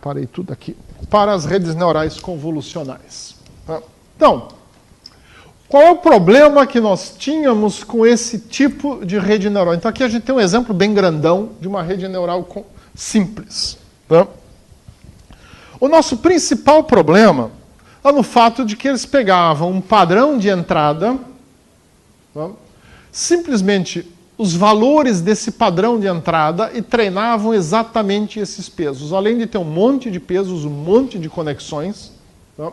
separei tudo aqui, para as redes neurais convolucionais. Tá? Então, qual é o problema que nós tínhamos com esse tipo de rede neural? Então aqui a gente tem um exemplo bem grandão de uma rede neural simples. Tá? O nosso principal problema é no fato de que eles pegavam um padrão de entrada, tá? Simplesmente os valores desse padrão de entrada e treinavam exatamente esses pesos. Além de ter um monte de pesos, um monte de conexões, tá?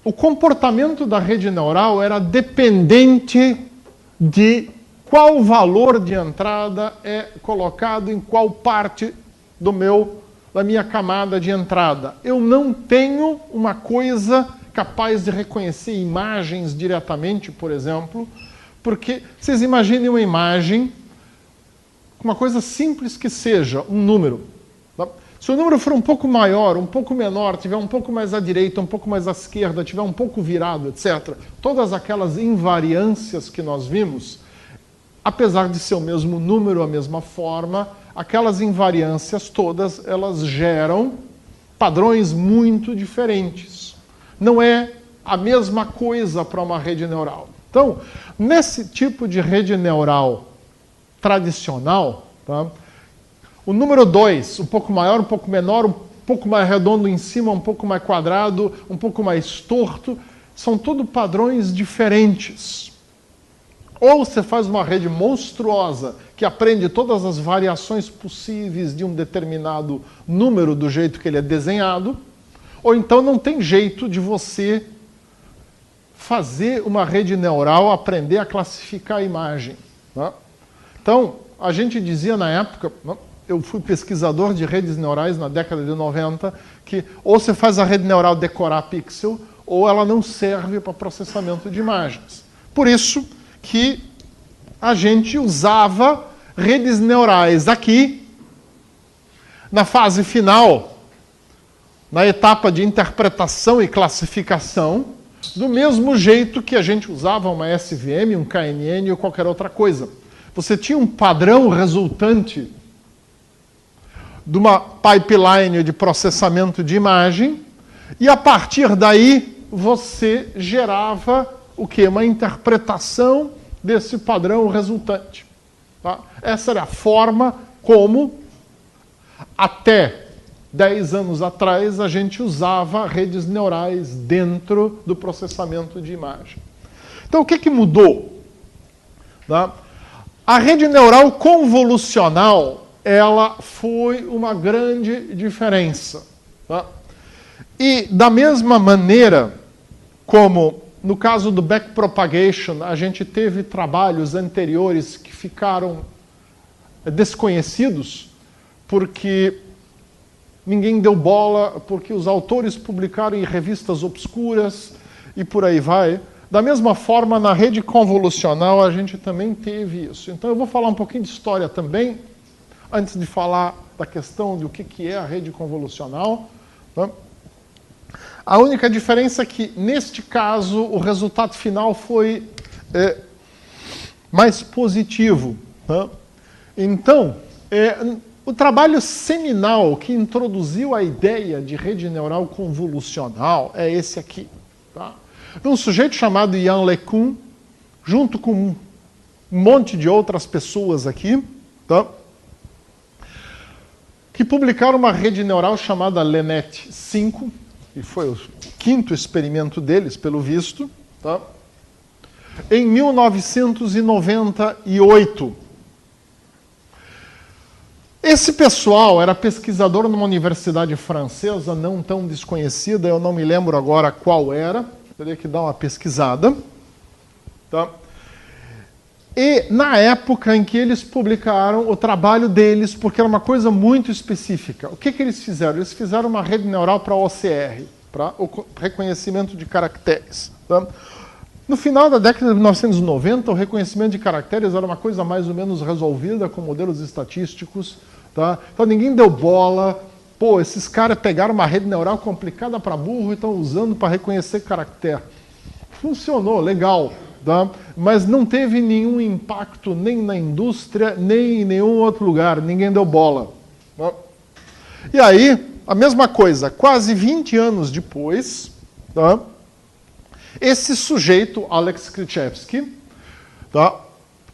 O comportamento da rede neural era dependente de qual valor de entrada é colocado em qual parte da minha camada de entrada. Eu não tenho uma coisa capaz de reconhecer imagens diretamente, por exemplo, porque vocês imaginem uma imagem, uma coisa simples que seja, um número. Tá? Se o número for um pouco maior, um pouco menor, tiver um pouco mais à direita, um pouco mais à esquerda, tiver um pouco virado, etc., todas aquelas invariâncias que nós vimos, apesar de ser o mesmo número, a mesma forma, aquelas invariâncias todas, elas geram padrões muito diferentes. Não é a mesma coisa para uma rede neural. Então, nesse tipo de rede neural tradicional, tá? O número 2, um pouco maior, um pouco menor, um pouco mais redondo em cima, um pouco mais quadrado, um pouco mais torto, são tudo padrões diferentes. Ou você faz uma rede monstruosa que aprende todas as variações possíveis de um determinado número do jeito que ele é desenhado, ou então não tem jeito de você fazer uma rede neural aprender a classificar a imagem. Tá? Então, a gente dizia na época, eu fui pesquisador de redes neurais na década de 90, que ou você faz a rede neural decorar pixel, ou ela não serve para processamento de imagens. Por isso que a gente usava redes neurais aqui, na fase final, na etapa de interpretação e classificação, do mesmo jeito que a gente usava uma SVM, um KNN ou qualquer outra coisa. Você tinha um padrão resultante de uma pipeline de processamento de imagem, e a partir daí você gerava o quê? Uma interpretação desse padrão resultante. Tá? Essa era a forma como, até 10 anos atrás, a gente usava redes neurais dentro do processamento de imagem. Então, o que mudou? Tá? A rede neural convolucional, ela foi uma grande diferença. Tá? E, da mesma maneira como no caso do backpropagation, a gente teve trabalhos anteriores que ficaram desconhecidos porque ninguém deu bola, porque os autores publicaram em revistas obscuras e por aí vai. Da mesma forma, na rede convolucional, a gente também teve isso. Então, eu vou falar um pouquinho de história também, antes de falar da questão de o que é a rede convolucional. Tá? A única diferença é que, neste caso, o resultado final foi mais positivo. Tá? Então, o trabalho seminal que introduziu a ideia de rede neural convolucional é esse aqui. Tá? Um sujeito chamado Yann LeCun, junto com um monte de outras pessoas aqui, tá? Que publicaram uma rede neural chamada LeNet 5, e foi o quinto experimento deles, pelo visto, tá? Em 1998. Esse pessoal era pesquisador numa universidade francesa, não tão desconhecida, eu não me lembro agora qual era, teria que dar uma pesquisada. Tá? E na época em que eles publicaram o trabalho deles, porque era uma coisa muito específica, o que eles fizeram? Eles fizeram uma rede neural para OCR, para o reconhecimento de caracteres. Tá? No final da década de 1990, o reconhecimento de caracteres era uma coisa mais ou menos resolvida com modelos estatísticos. Tá? Então ninguém deu bola. Pô, esses caras pegaram uma rede neural complicada para burro e estão usando para reconhecer caractere. Funcionou, legal. tá? Mas não teve nenhum impacto nem na indústria, nem em nenhum outro lugar. Ninguém deu bola. Tá? E aí, a mesma coisa, quase 20 anos depois, tá? Esse sujeito, Alex Krichevsky, tá?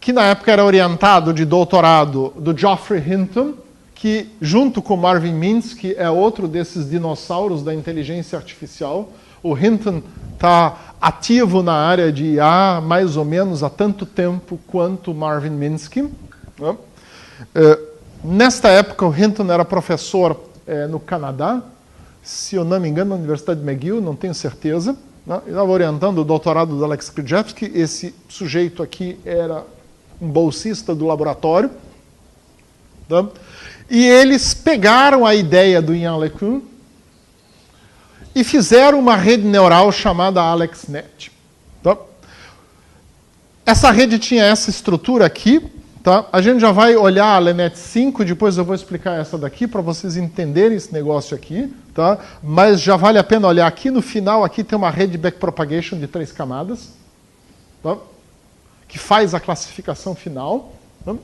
Que na época era orientado de doutorado do Geoffrey Hinton, que junto com Marvin Minsky é outro desses dinossauros da inteligência artificial. O Hinton está ativo na área de IA mais ou menos há tanto tempo quanto Marvin Minsky. Né? Nesta época, o Hinton era professor no Canadá, se eu não me engano, na Universidade de McGill, não tenho certeza. Né? Ele estava orientando o doutorado do Alex Krichevsky. Esse sujeito aqui era um bolsista do laboratório. Tá? E eles pegaram a ideia do Ian LeCun e fizeram uma rede neural chamada AlexNet. Tá? Essa rede tinha essa estrutura aqui. Tá? A gente já vai olhar a LeNet 5, depois eu vou explicar essa daqui para vocês entenderem esse negócio aqui. Tá? Mas já vale a pena olhar aqui. No final, aqui tem uma rede de backpropagation de 3 camadas. Tá? Que faz a classificação final. Tá?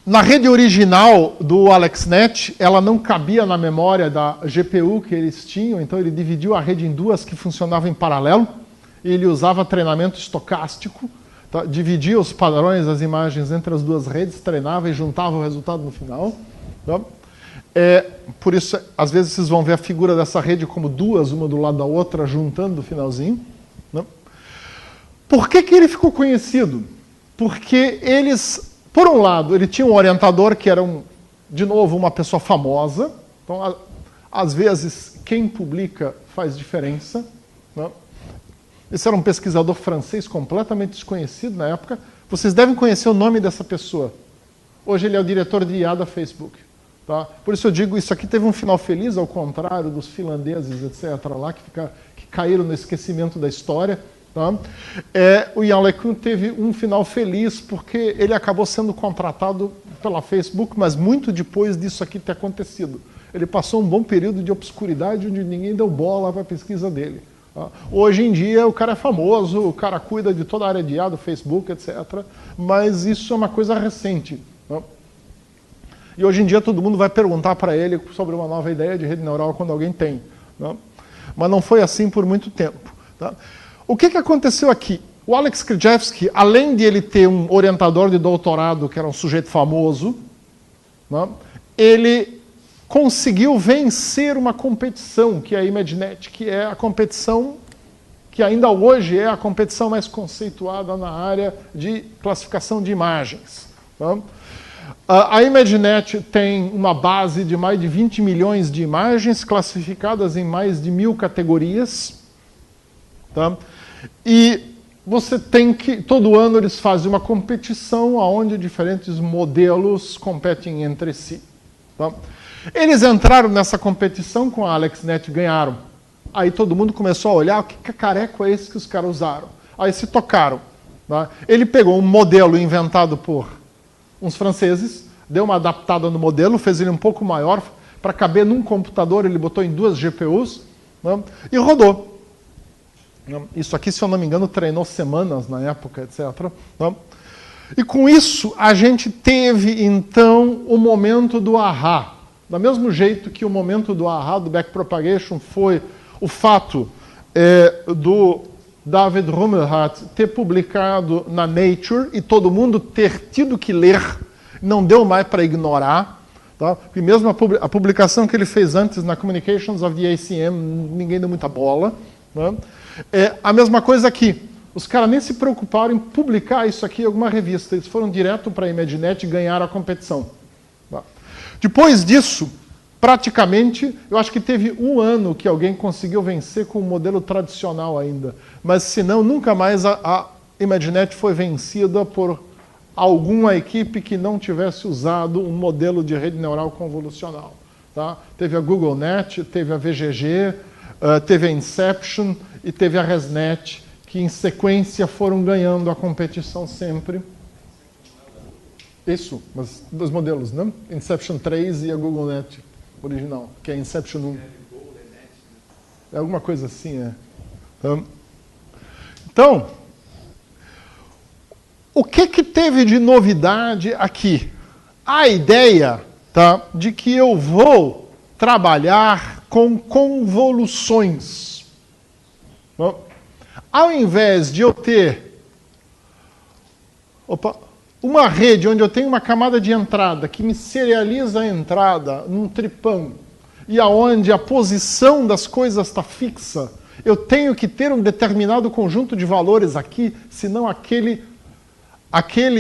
Na rede original do AlexNet, ela não cabia na memória da GPU que eles tinham, então ele dividiu a rede em duas que funcionavam em paralelo, e ele usava treinamento estocástico, tá? Dividia os padrões das imagens entre as duas redes, treinava e juntava o resultado no final. Tá? Por isso, às vezes, vocês vão ver a figura dessa rede como duas, uma do lado da outra, juntando no finalzinho. Né? Por que ele ficou conhecido? Porque eles... Por um lado, ele tinha um orientador que era, de novo, uma pessoa famosa. Então, às vezes, quem publica faz diferença. Né? Esse era um pesquisador francês completamente desconhecido na época. Vocês devem conhecer o nome dessa pessoa. Hoje ele é o diretor de IA da Facebook. Tá? Por isso eu digo, isso aqui teve um final feliz, ao contrário dos finlandeses, etc., lá, que caíram no esquecimento da história. Tá? O Ian LeCun teve um final feliz porque ele acabou sendo contratado pela Facebook, mas muito depois disso aqui ter acontecido. Ele passou um bom período de obscuridade onde ninguém deu bola para a pesquisa dele. Tá? Hoje em dia o cara é famoso, o cara cuida de toda a área de IA do Facebook, etc. Mas isso é uma coisa recente. Tá? E hoje em dia todo mundo vai perguntar para ele sobre uma nova ideia de rede neural quando alguém tem. Tá? Mas não foi assim por muito tempo. Tá? O que aconteceu aqui? O Alex Krichevsky, além de ele ter um orientador de doutorado, que era um sujeito famoso, né, ele conseguiu vencer uma competição, que é a ImageNet, que é a competição que ainda hoje é a competição mais conceituada na área de classificação de imagens. Né? A ImageNet tem uma base de mais de 20 milhões de imagens, classificadas em mais de 1000 categorias. Tá? E você tem que, todo ano eles fazem uma competição onde diferentes modelos competem entre si. Tá? Eles entraram nessa competição com a AlexNet e ganharam. Aí todo mundo começou a olhar, o que cacareco é esse que os caras usaram? Aí se tocaram. Tá? Ele pegou um modelo inventado por uns franceses, deu uma adaptada no modelo, fez ele um pouco maior, para caber num computador, ele botou em 2 GPUs, né, e rodou. Isso aqui, se eu não me engano, treinou semanas na época, etc. Né? E com isso, a gente teve, então, o momento do ahá. Do mesmo jeito que o momento do ahá, do backpropagation, foi o fato do David Rumelhart ter publicado na Nature e todo mundo ter tido que ler, não deu mais para ignorar. Tá? Porque mesmo a publicação que ele fez antes na Communications of the ACM, ninguém deu muita bola. Né? A mesma coisa aqui. Os caras nem se preocuparam em publicar isso aqui em alguma revista. Eles foram direto para a ImageNet e ganharam a competição. Tá? Depois disso, praticamente, eu acho que teve um ano que alguém conseguiu vencer com o modelo tradicional ainda. Mas, senão, nunca mais a ImageNet foi vencida por alguma equipe que não tivesse usado um modelo de rede neural convolucional. Tá? Teve a GoogleNet, teve a VGG, teve a Inception e teve a ResNet, que em sequência foram ganhando a competição sempre. Isso, mas 2 modelos, né? Inception 3 e a GoogleNet original, que é a Inception 1. É alguma coisa assim, Então, o que teve de novidade aqui? A ideia, tá, de que eu vou trabalhar com convoluções. Bom, ao invés de eu ter uma rede onde eu tenho uma camada de entrada que me serializa a entrada num tripão e aonde a posição das coisas está fixa, eu tenho que ter um determinado conjunto de valores aqui, senão aquele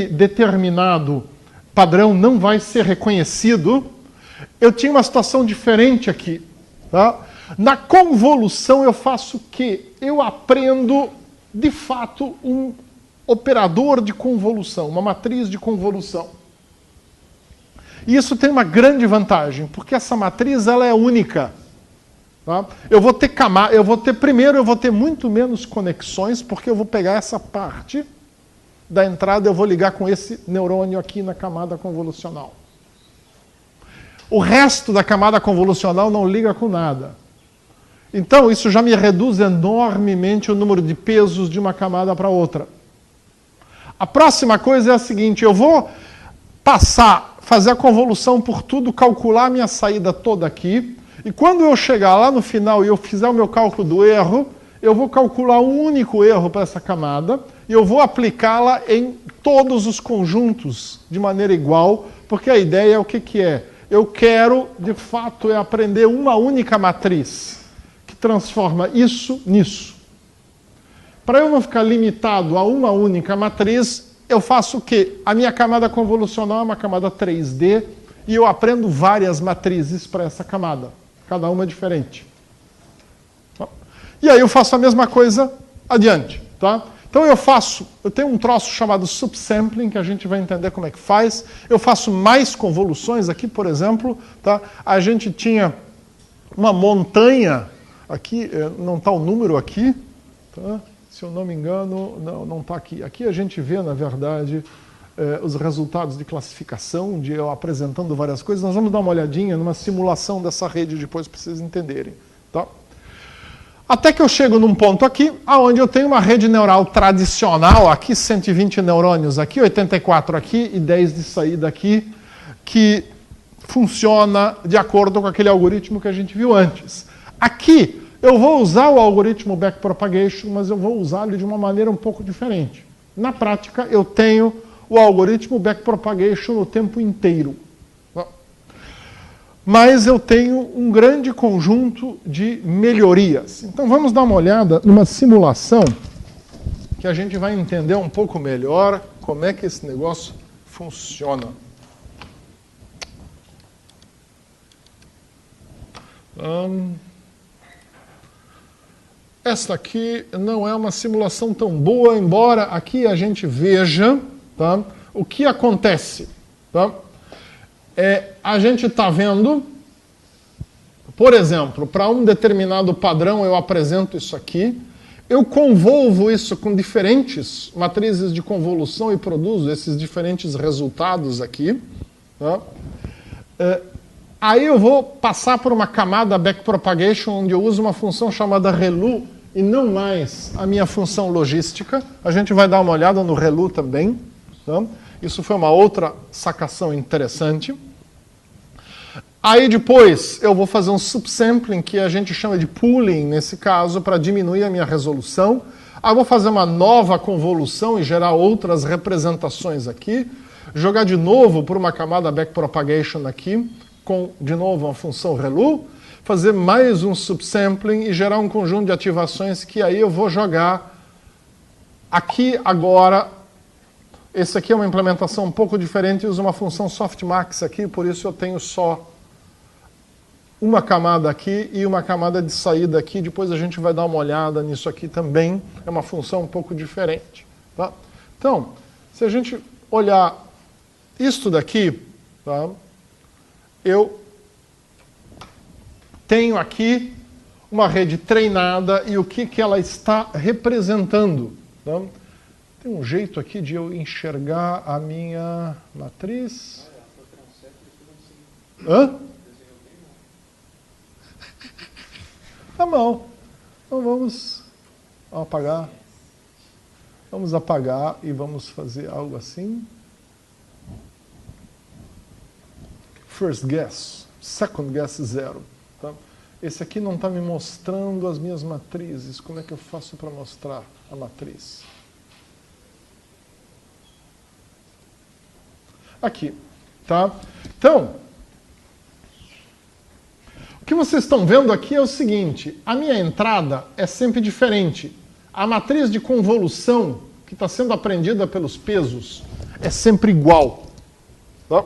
determinado padrão não vai ser reconhecido. Eu tinha uma situação diferente aqui. Tá? Na convolução eu faço o quê? Eu aprendo, de fato, um operador de convolução, uma matriz de convolução. E isso tem uma grande vantagem, porque essa matriz ela é única. Tá? Eu vou ter muito menos conexões, porque eu vou pegar essa parte da entrada, eu vou ligar com esse neurônio aqui na camada convolucional. O resto da camada convolucional não liga com nada. Então, isso já me reduz enormemente o número de pesos de uma camada para outra. A próxima coisa é a seguinte, eu vou fazer a convolução por tudo, calcular a minha saída toda aqui, e quando eu chegar lá no final e eu fizer o meu cálculo do erro, eu vou calcular um único erro para essa camada, e eu vou aplicá-la em todos os conjuntos de maneira igual, porque a ideia é o que é? Eu quero, de fato, aprender uma única matriz, que transforma isso nisso. Para eu não ficar limitado a uma única matriz, eu faço o quê? A minha camada convolucional é uma camada 3D, e eu aprendo várias matrizes para essa camada, cada uma diferente. E aí eu faço a mesma coisa adiante. Tá? Então eu tenho um troço chamado subsampling, que a gente vai entender como é que faz. Eu faço mais convoluções aqui, por exemplo. Tá? A gente tinha uma montanha, aqui não está o número aqui, tá? Se eu não me engano, não está aqui. Aqui a gente vê, na verdade, os resultados de classificação, de eu apresentando várias coisas. Nós vamos dar uma olhadinha numa simulação dessa rede depois para vocês entenderem. Tá? Até que eu chego num ponto aqui, onde eu tenho uma rede neural tradicional, aqui 120 neurônios aqui, 84 aqui e 10 de saída aqui, que funciona de acordo com aquele algoritmo que a gente viu antes. Aqui, eu vou usar o algoritmo backpropagation, mas eu vou usá-lo de uma maneira um pouco diferente. Na prática, eu tenho o algoritmo backpropagation o tempo inteiro. Mas eu tenho um grande conjunto de melhorias. Então vamos dar uma olhada numa simulação que a gente vai entender um pouco melhor como é que esse negócio funciona. Esta aqui não é uma simulação tão boa, embora aqui a gente veja, tá, o que acontece. Tá? A gente está vendo, por exemplo, para um determinado padrão eu apresento isso aqui, eu convolvo isso com diferentes matrizes de convolução e produzo esses diferentes resultados aqui. Tá? Aí eu vou passar por uma camada backpropagation onde eu uso uma função chamada ReLU e não mais a minha função logística. A gente vai dar uma olhada no ReLU também. Tá? Isso foi uma outra sacação interessante. Aí depois eu vou fazer um subsampling, que a gente chama de pooling, nesse caso, para diminuir a minha resolução. Aí eu vou fazer uma nova convolução e gerar outras representações aqui. Jogar de novo por uma camada backpropagation aqui, com, de novo, uma função ReLU. Fazer mais um subsampling e gerar um conjunto de ativações que aí eu vou jogar aqui agora. Esse aqui é uma implementação um pouco diferente, usa uma função softmax aqui, por isso eu tenho só uma camada aqui e uma camada de saída aqui. Depois a gente vai dar uma olhada nisso aqui também. É uma função um pouco diferente. Tá? Então, se a gente olhar isto daqui, tá? Eu tenho aqui uma rede treinada e o que ela está representando. Tá? Tem um jeito aqui de eu enxergar a minha matriz. Hã? Tá bom. Então vamos apagar. Vamos apagar e vamos fazer algo assim. First guess, second guess, 0. Tá? Esse aqui não está me mostrando as minhas matrizes. Como é que eu faço para mostrar a matriz? Aqui. Tá? Então, o que vocês estão vendo aqui é o seguinte. A minha entrada é sempre diferente. A matriz de convolução que está sendo aprendida pelos pesos é sempre igual. Tá?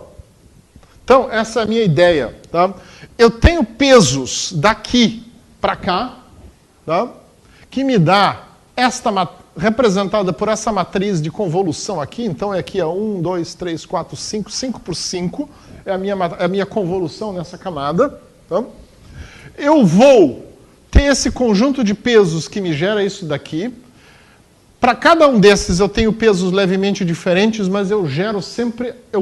Então, essa é a minha ideia. Tá? Eu tenho pesos daqui para cá, tá? Que me dá esta representada por essa matriz de convolução aqui. Então, aqui é 1, 2, 3, 4, 5, 5 por 5. É a minha convolução nessa camada. Tá? Eu vou ter esse conjunto de pesos que me gera isso daqui. Para cada um desses eu tenho pesos levemente diferentes, mas eu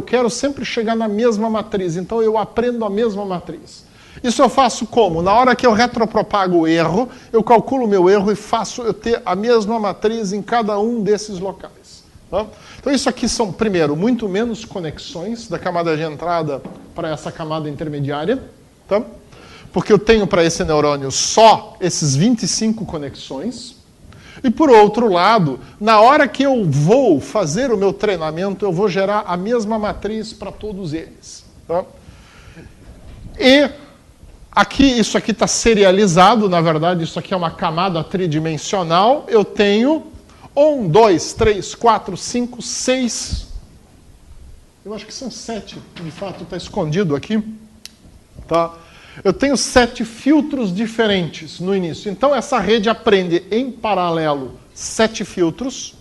quero sempre chegar na mesma matriz, então eu aprendo a mesma matriz. Isso eu faço como? Na hora que eu retropropago o erro, eu calculo o meu erro e faço eu ter a mesma matriz em cada um desses locais. Tá? Então isso aqui são, primeiro, muito menos conexões da camada de entrada para essa camada intermediária, tá? Porque eu tenho para esse neurônio só esses 25 conexões. E, por outro lado, na hora que eu vou fazer o meu treinamento, eu vou gerar a mesma matriz para todos eles. Tá? E isso aqui está serializado, na verdade, isso aqui é uma camada tridimensional. Eu tenho 1, 2, 3, 4, 5, 6. Eu acho que são 7, de fato está escondido aqui. Tá? Eu tenho 7 filtros diferentes no início. Então, essa rede aprende em paralelo 7 filtros,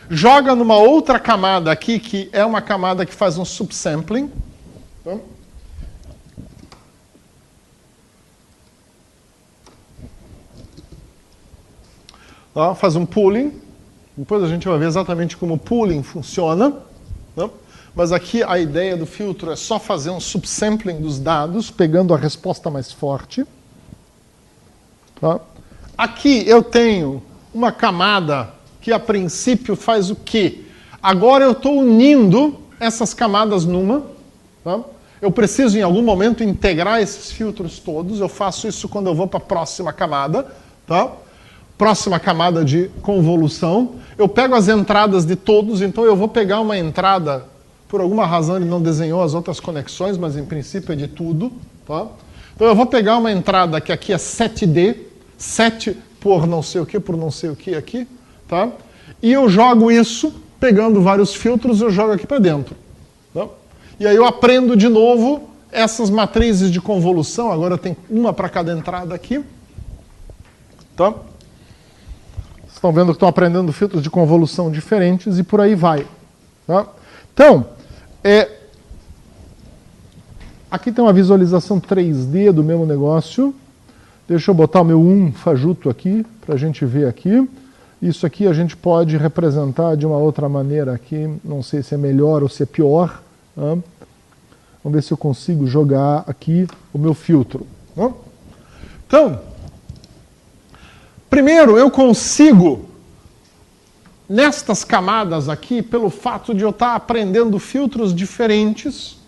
joga numa outra camada aqui, que é uma camada que faz um subsampling. Faz um pooling. Depois a gente vai ver exatamente como o pooling funciona. Mas aqui a ideia do filtro é só fazer um subsampling dos dados, pegando a resposta mais forte. Tá? Aqui eu tenho uma camada que a princípio faz o quê? Agora eu estou unindo essas camadas numa. Tá? Eu preciso em algum momento integrar esses filtros todos. Eu faço isso quando eu vou para a próxima camada. Tá? Próxima camada de convolução. Eu pego as entradas de todos, então eu vou pegar uma entrada. Por alguma razão ele não desenhou as outras conexões, mas em princípio é de tudo. Tá? Então eu vou pegar uma entrada que aqui é 7D, 7 por não sei o que aqui. Tá? E eu jogo isso, pegando vários filtros, eu jogo aqui para dentro. Tá? E aí eu aprendo de novo essas matrizes de convolução. Agora tem uma para cada entrada aqui. Tá? Vocês estão vendo que estão aprendendo filtros de convolução diferentes e por aí vai. Tá? Então, aqui tem uma visualização 3D do mesmo negócio. Deixa eu botar o meu 1 fajuto aqui, para a gente ver aqui. Isso aqui a gente pode representar de uma outra maneira aqui. Não sei se é melhor ou se é pior. Vamos ver se eu consigo jogar aqui o meu filtro. Então, primeiro eu consigo, nestas camadas aqui, pelo fato de eu estar aprendendo filtros diferentes,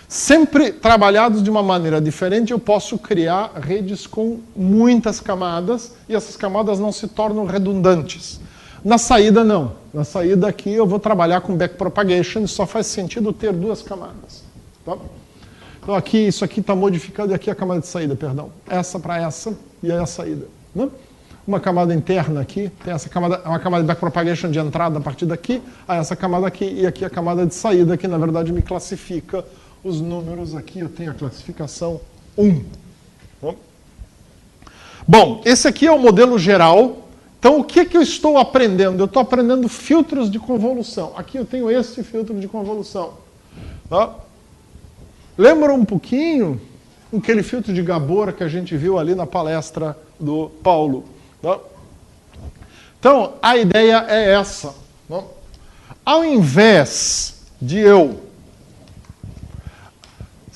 sempre trabalhados de uma maneira diferente, eu posso criar redes com muitas camadas e essas camadas não se tornam redundantes. Na saída, não. Na saída aqui eu vou trabalhar com backpropagation e só faz sentido ter 2 camadas. Tá? Então aqui, isso aqui está modificado e aqui é a camada de saída, perdão. Essa para essa e aí a saída. Né? Uma camada interna aqui, tem essa camada, uma camada de backpropagation de entrada a partir daqui, aí essa camada aqui e aqui a camada de saída, que na verdade me classifica os números aqui, eu tenho a classificação 1. Bom, esse aqui é o modelo geral. Então, o que eu estou aprendendo? Eu estou aprendendo filtros de convolução. Aqui eu tenho esse filtro de convolução. Tá? Lembra um pouquinho aquele filtro de Gabor que a gente viu ali na palestra do Paulo. Tá? Então, a ideia é essa. Tá? Ao invés de eu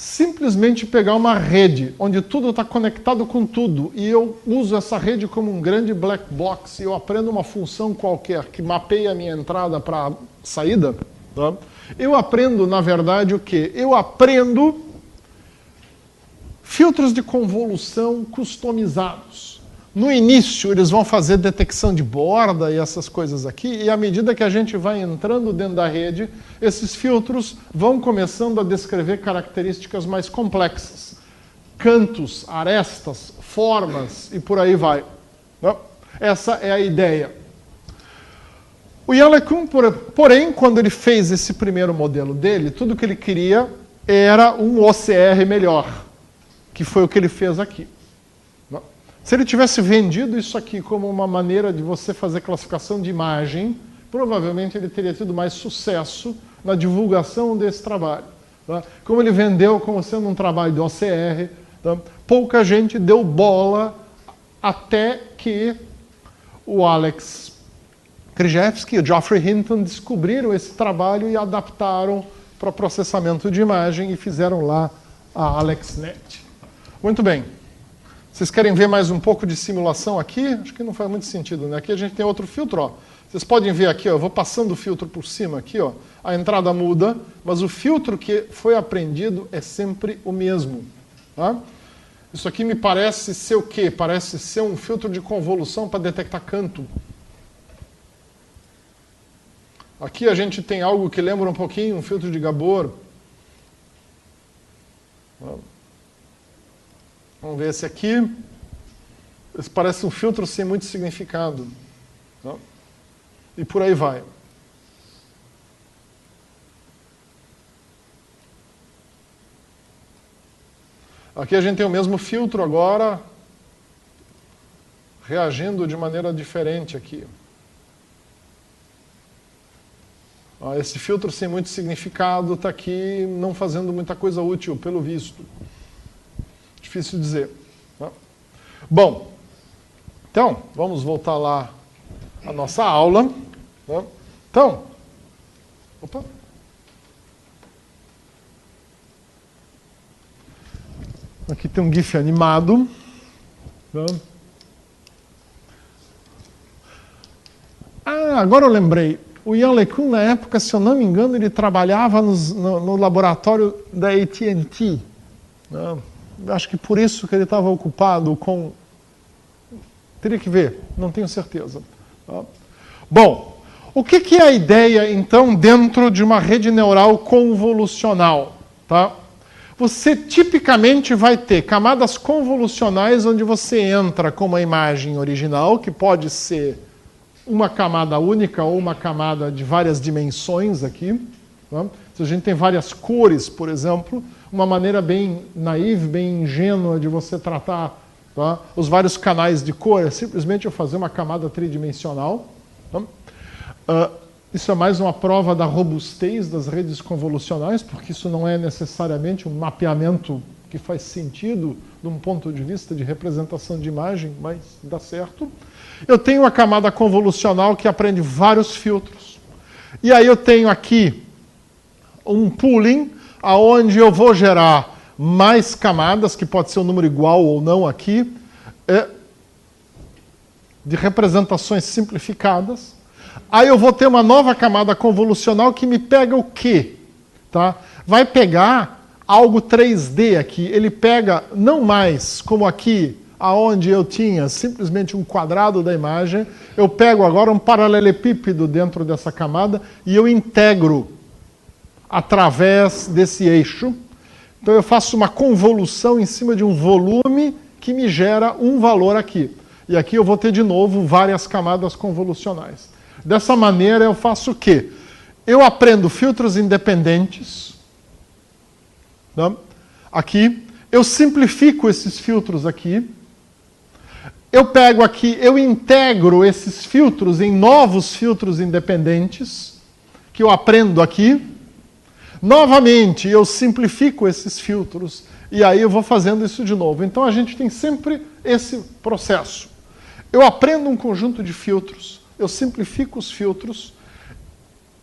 simplesmente pegar uma rede onde tudo está conectado com tudo e eu uso essa rede como um grande black box e eu aprendo uma função qualquer que mapeia a minha entrada para a saída, tá? Eu aprendo, na verdade, o quê? Eu aprendo filtros de convolução customizados. No início, eles vão fazer detecção de borda e essas coisas aqui, e à medida que a gente vai entrando dentro da rede, esses filtros vão começando a descrever características mais complexas. Cantos, arestas, formas e por aí vai. Essa é a ideia. O Yann LeCun, porém, quando ele fez esse primeiro modelo dele, tudo que ele queria era um OCR melhor, que foi o que ele fez aqui. Se ele tivesse vendido isso aqui como uma maneira de você fazer classificação de imagem, provavelmente ele teria tido mais sucesso na divulgação desse trabalho. Tá? Como ele vendeu como sendo um trabalho de OCR, tá? Pouca gente deu bola até que o Alex Krizhevsky e o Geoffrey Hinton descobriram esse trabalho e adaptaram para processamento de imagem e fizeram lá a AlexNet. Muito bem. Vocês querem ver mais um pouco de simulação aqui? Acho que não faz muito sentido, né? Aqui a gente tem outro filtro, ó. Vocês podem ver aqui, ó, eu vou passando o filtro por cima aqui, ó. A entrada muda, mas o filtro que foi aprendido é sempre o mesmo. Tá? Isso aqui me parece ser o quê? Parece ser um filtro de convolução para detectar canto. Aqui a gente tem algo que lembra um pouquinho um filtro de Gabor. Vamos ver esse aqui. Esse parece um filtro sem muito significado. Tá? E por aí vai. Aqui a gente tem o mesmo filtro agora, reagindo de maneira diferente aqui. Esse filtro sem muito significado está aqui não fazendo muita coisa útil, pelo visto. Difícil dizer. Tá? Bom, então, vamos voltar lá à nossa aula. Tá? Então, opa. Aqui tem um GIF animado. Tá? Agora eu lembrei. O Yann LeCun, na época, se eu não me engano, ele trabalhava no laboratório da AT&T. Tá? Acho que por isso que ele estava ocupado com... Teria que ver, não tenho certeza. Tá? Bom, o que é a ideia, então, dentro de uma rede neural convolucional? Tá? Você tipicamente vai ter camadas convolucionais onde você entra com uma imagem original, que pode ser uma camada única ou uma camada de várias dimensões aqui. Tá? Se a gente tem várias cores, por exemplo, uma maneira bem naiva, bem ingênua de você tratar, tá, os vários canais de cor é simplesmente eu fazer uma camada tridimensional. Tá? Isso é mais uma prova da robustez das redes convolucionais, porque isso não é necessariamente um mapeamento que faz sentido de um ponto de vista de representação de imagem, mas dá certo. Eu tenho uma camada convolucional que aprende vários filtros. E aí eu tenho aqui um pooling, aonde eu vou gerar mais camadas, que pode ser um número igual ou não aqui, de representações simplificadas. Aí eu vou ter uma nova camada convolucional que me pega o quê? Tá? Vai pegar algo 3D aqui. Ele pega não mais como aqui, aonde eu tinha simplesmente um quadrado da imagem, eu pego agora um paralelepípedo dentro dessa camada e eu integro através desse eixo. Então eu faço uma convolução em cima de um volume que me gera um valor aqui. E aqui eu vou ter de novo várias camadas convolucionais. Dessa maneira eu faço o quê? Eu aprendo filtros independentes. Tá? Aqui. Eu simplifico esses filtros aqui. Eu pego aqui, eu integro esses filtros em novos filtros independentes, que eu aprendo aqui. Novamente, eu simplifico esses filtros, e aí eu vou fazendo isso de novo. Então, a gente tem sempre esse processo. Eu aprendo um conjunto de filtros, eu simplifico os filtros,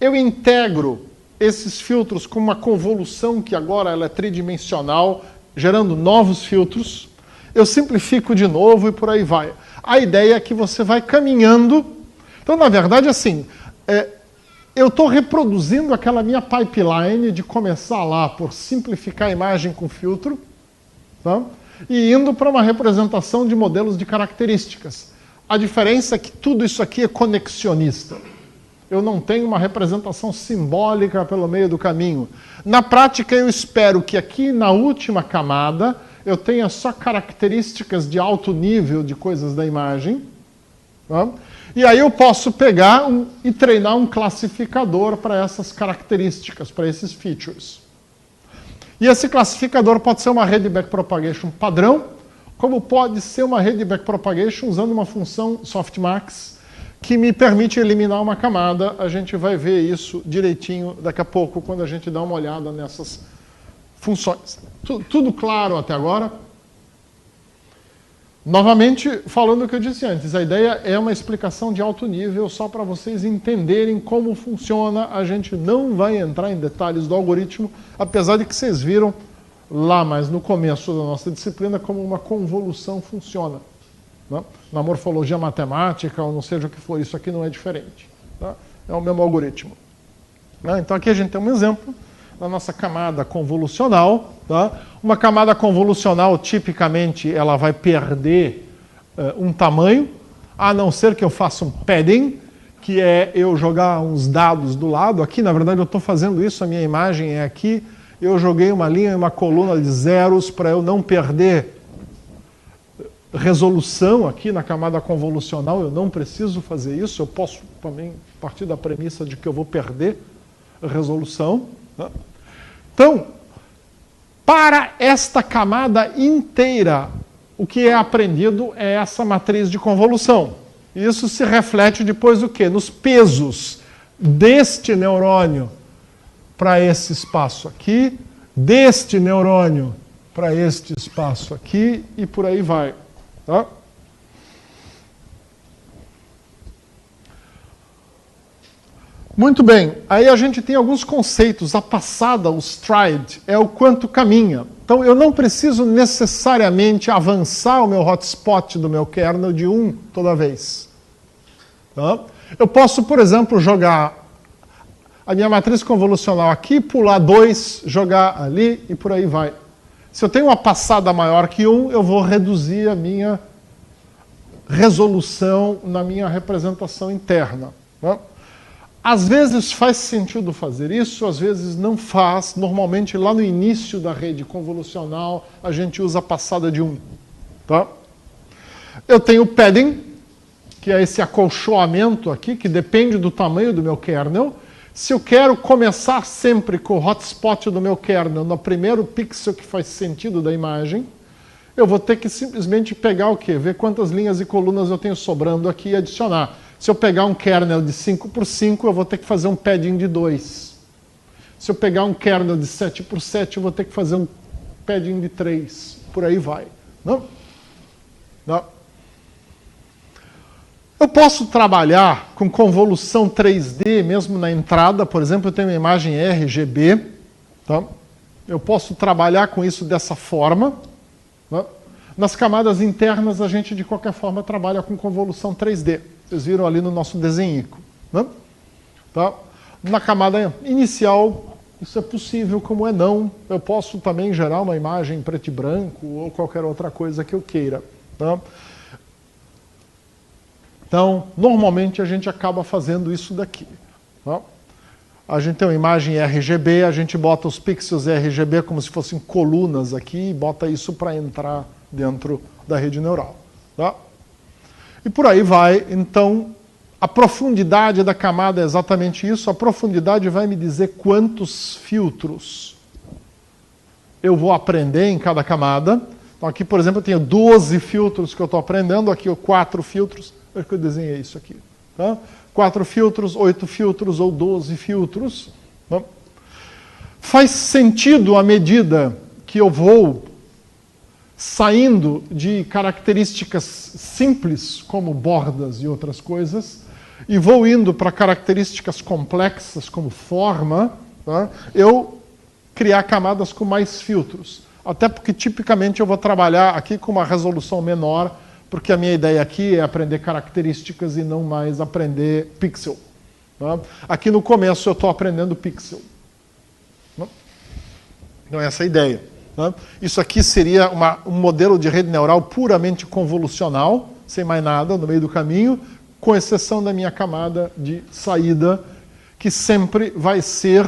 eu integro esses filtros com uma convolução que agora ela é tridimensional, gerando novos filtros. Eu simplifico de novo e por aí vai. A ideia é que você vai caminhando. Então, na verdade, assim, eu estou reproduzindo aquela minha pipeline de começar lá por simplificar a imagem com filtro, tá? E indo para uma representação de modelos de características. A diferença é que tudo isso aqui é conexionista. Eu não tenho uma representação simbólica pelo meio do caminho. Na prática, eu espero que aqui na última camada eu tenha só características de alto nível de coisas da imagem. Tá? E aí eu posso pegar e treinar um classificador para essas características, para esses features. E esse classificador pode ser uma rede backpropagation padrão, como pode ser uma rede backpropagation usando uma função softmax, que me permite eliminar uma camada. A gente vai ver isso direitinho daqui a pouco, quando a gente dá uma olhada nessas funções. Tudo claro até agora? Novamente, falando o que eu disse antes, a ideia é uma explicação de alto nível, só para vocês entenderem como funciona. A gente não vai entrar em detalhes do algoritmo, apesar de que vocês viram lá, mas no começo da nossa disciplina, como uma convolução funciona. Né? Na morfologia matemática, ou não seja o que for, isso aqui não é diferente. Tá? É o mesmo algoritmo. Então aqui a gente tem um exemplo da nossa camada convolucional. Tá? Uma camada convolucional, tipicamente, ela vai perder um tamanho, a não ser que eu faça um padding, que é eu jogar uns dados do lado. Aqui, na verdade, eu estou fazendo isso, a minha imagem é aqui. Eu joguei uma linha e uma coluna de zeros para eu não perder resolução aqui na camada convolucional. Eu não preciso fazer isso, eu posso também partir da premissa de que eu vou perder a resolução. Tá? Então, para esta camada inteira, o que é aprendido é essa matriz de convolução. Isso se reflete depois do quê? Nos pesos deste neurônio para esse espaço aqui, deste neurônio para este espaço aqui, e por aí vai. Tá? Muito bem, aí a gente tem alguns conceitos. A passada, o stride, é o quanto caminha. Então eu não preciso necessariamente avançar o meu hotspot do meu kernel de 1 toda vez. Tá? Eu posso, por exemplo, jogar a minha matriz convolucional aqui, pular 2, jogar ali e por aí vai. Se eu tenho uma passada maior que 1, eu vou reduzir a minha resolução na minha representação interna. Tá? Às vezes faz sentido fazer isso, às vezes não faz. Normalmente, lá no início da rede convolucional, a gente usa a passada de 1. Tá? Eu tenho o padding, que é esse acolchoamento aqui, que depende do tamanho do meu kernel. Se eu quero começar sempre com o hotspot do meu kernel no primeiro pixel que faz sentido da imagem, eu vou ter que simplesmente pegar o quê? Ver quantas linhas e colunas eu tenho sobrando aqui e adicionar. Se eu pegar um kernel de 5x5, eu vou ter que fazer um padding de 2. Se eu pegar um kernel de 7x7, eu vou ter que fazer um padding de 3. Por aí vai. Não? Não. Eu posso trabalhar com convolução 3D, mesmo na entrada. Por exemplo, eu tenho uma imagem RGB. Tá? Eu posso trabalhar com isso dessa forma. Tá? Nas camadas internas, a gente, de qualquer forma, trabalha com convolução 3D. Vocês viram ali no nosso desenhico. Né? Tá? Na camada inicial, isso é possível, como é não. Eu posso também gerar uma imagem em preto e branco ou qualquer outra coisa que eu queira. Tá? Então, normalmente, a gente acaba fazendo isso daqui. Tá? A gente tem uma imagem RGB, a gente bota os pixels RGB como se fossem colunas aqui e bota isso para entrar dentro da rede neural. Tá? E por aí vai. Então, a profundidade da camada é exatamente isso. A profundidade vai me dizer quantos filtros eu vou aprender em cada camada. Então, aqui, por exemplo, eu tenho 12 filtros que eu estou aprendendo. Aqui, 4 filtros. Acho que eu desenhei isso aqui. Tá? 4 filtros, 8 filtros ou 12 filtros. Tá? Faz sentido à medida que eu vou saindo de características simples, como bordas e outras coisas, e vou indo para características complexas, como forma. tá? Eu criar camadas com mais filtros. Até porque, tipicamente, eu vou trabalhar aqui com uma resolução menor, porque a minha ideia aqui é aprender características e não mais aprender pixel. Tá? Aqui no começo eu estou aprendendo pixel. Então, essa é a ideia. Tá? Isso aqui seria um modelo de rede neural puramente convolucional, sem mais nada, no meio do caminho, com exceção da minha camada de saída, que sempre vai ser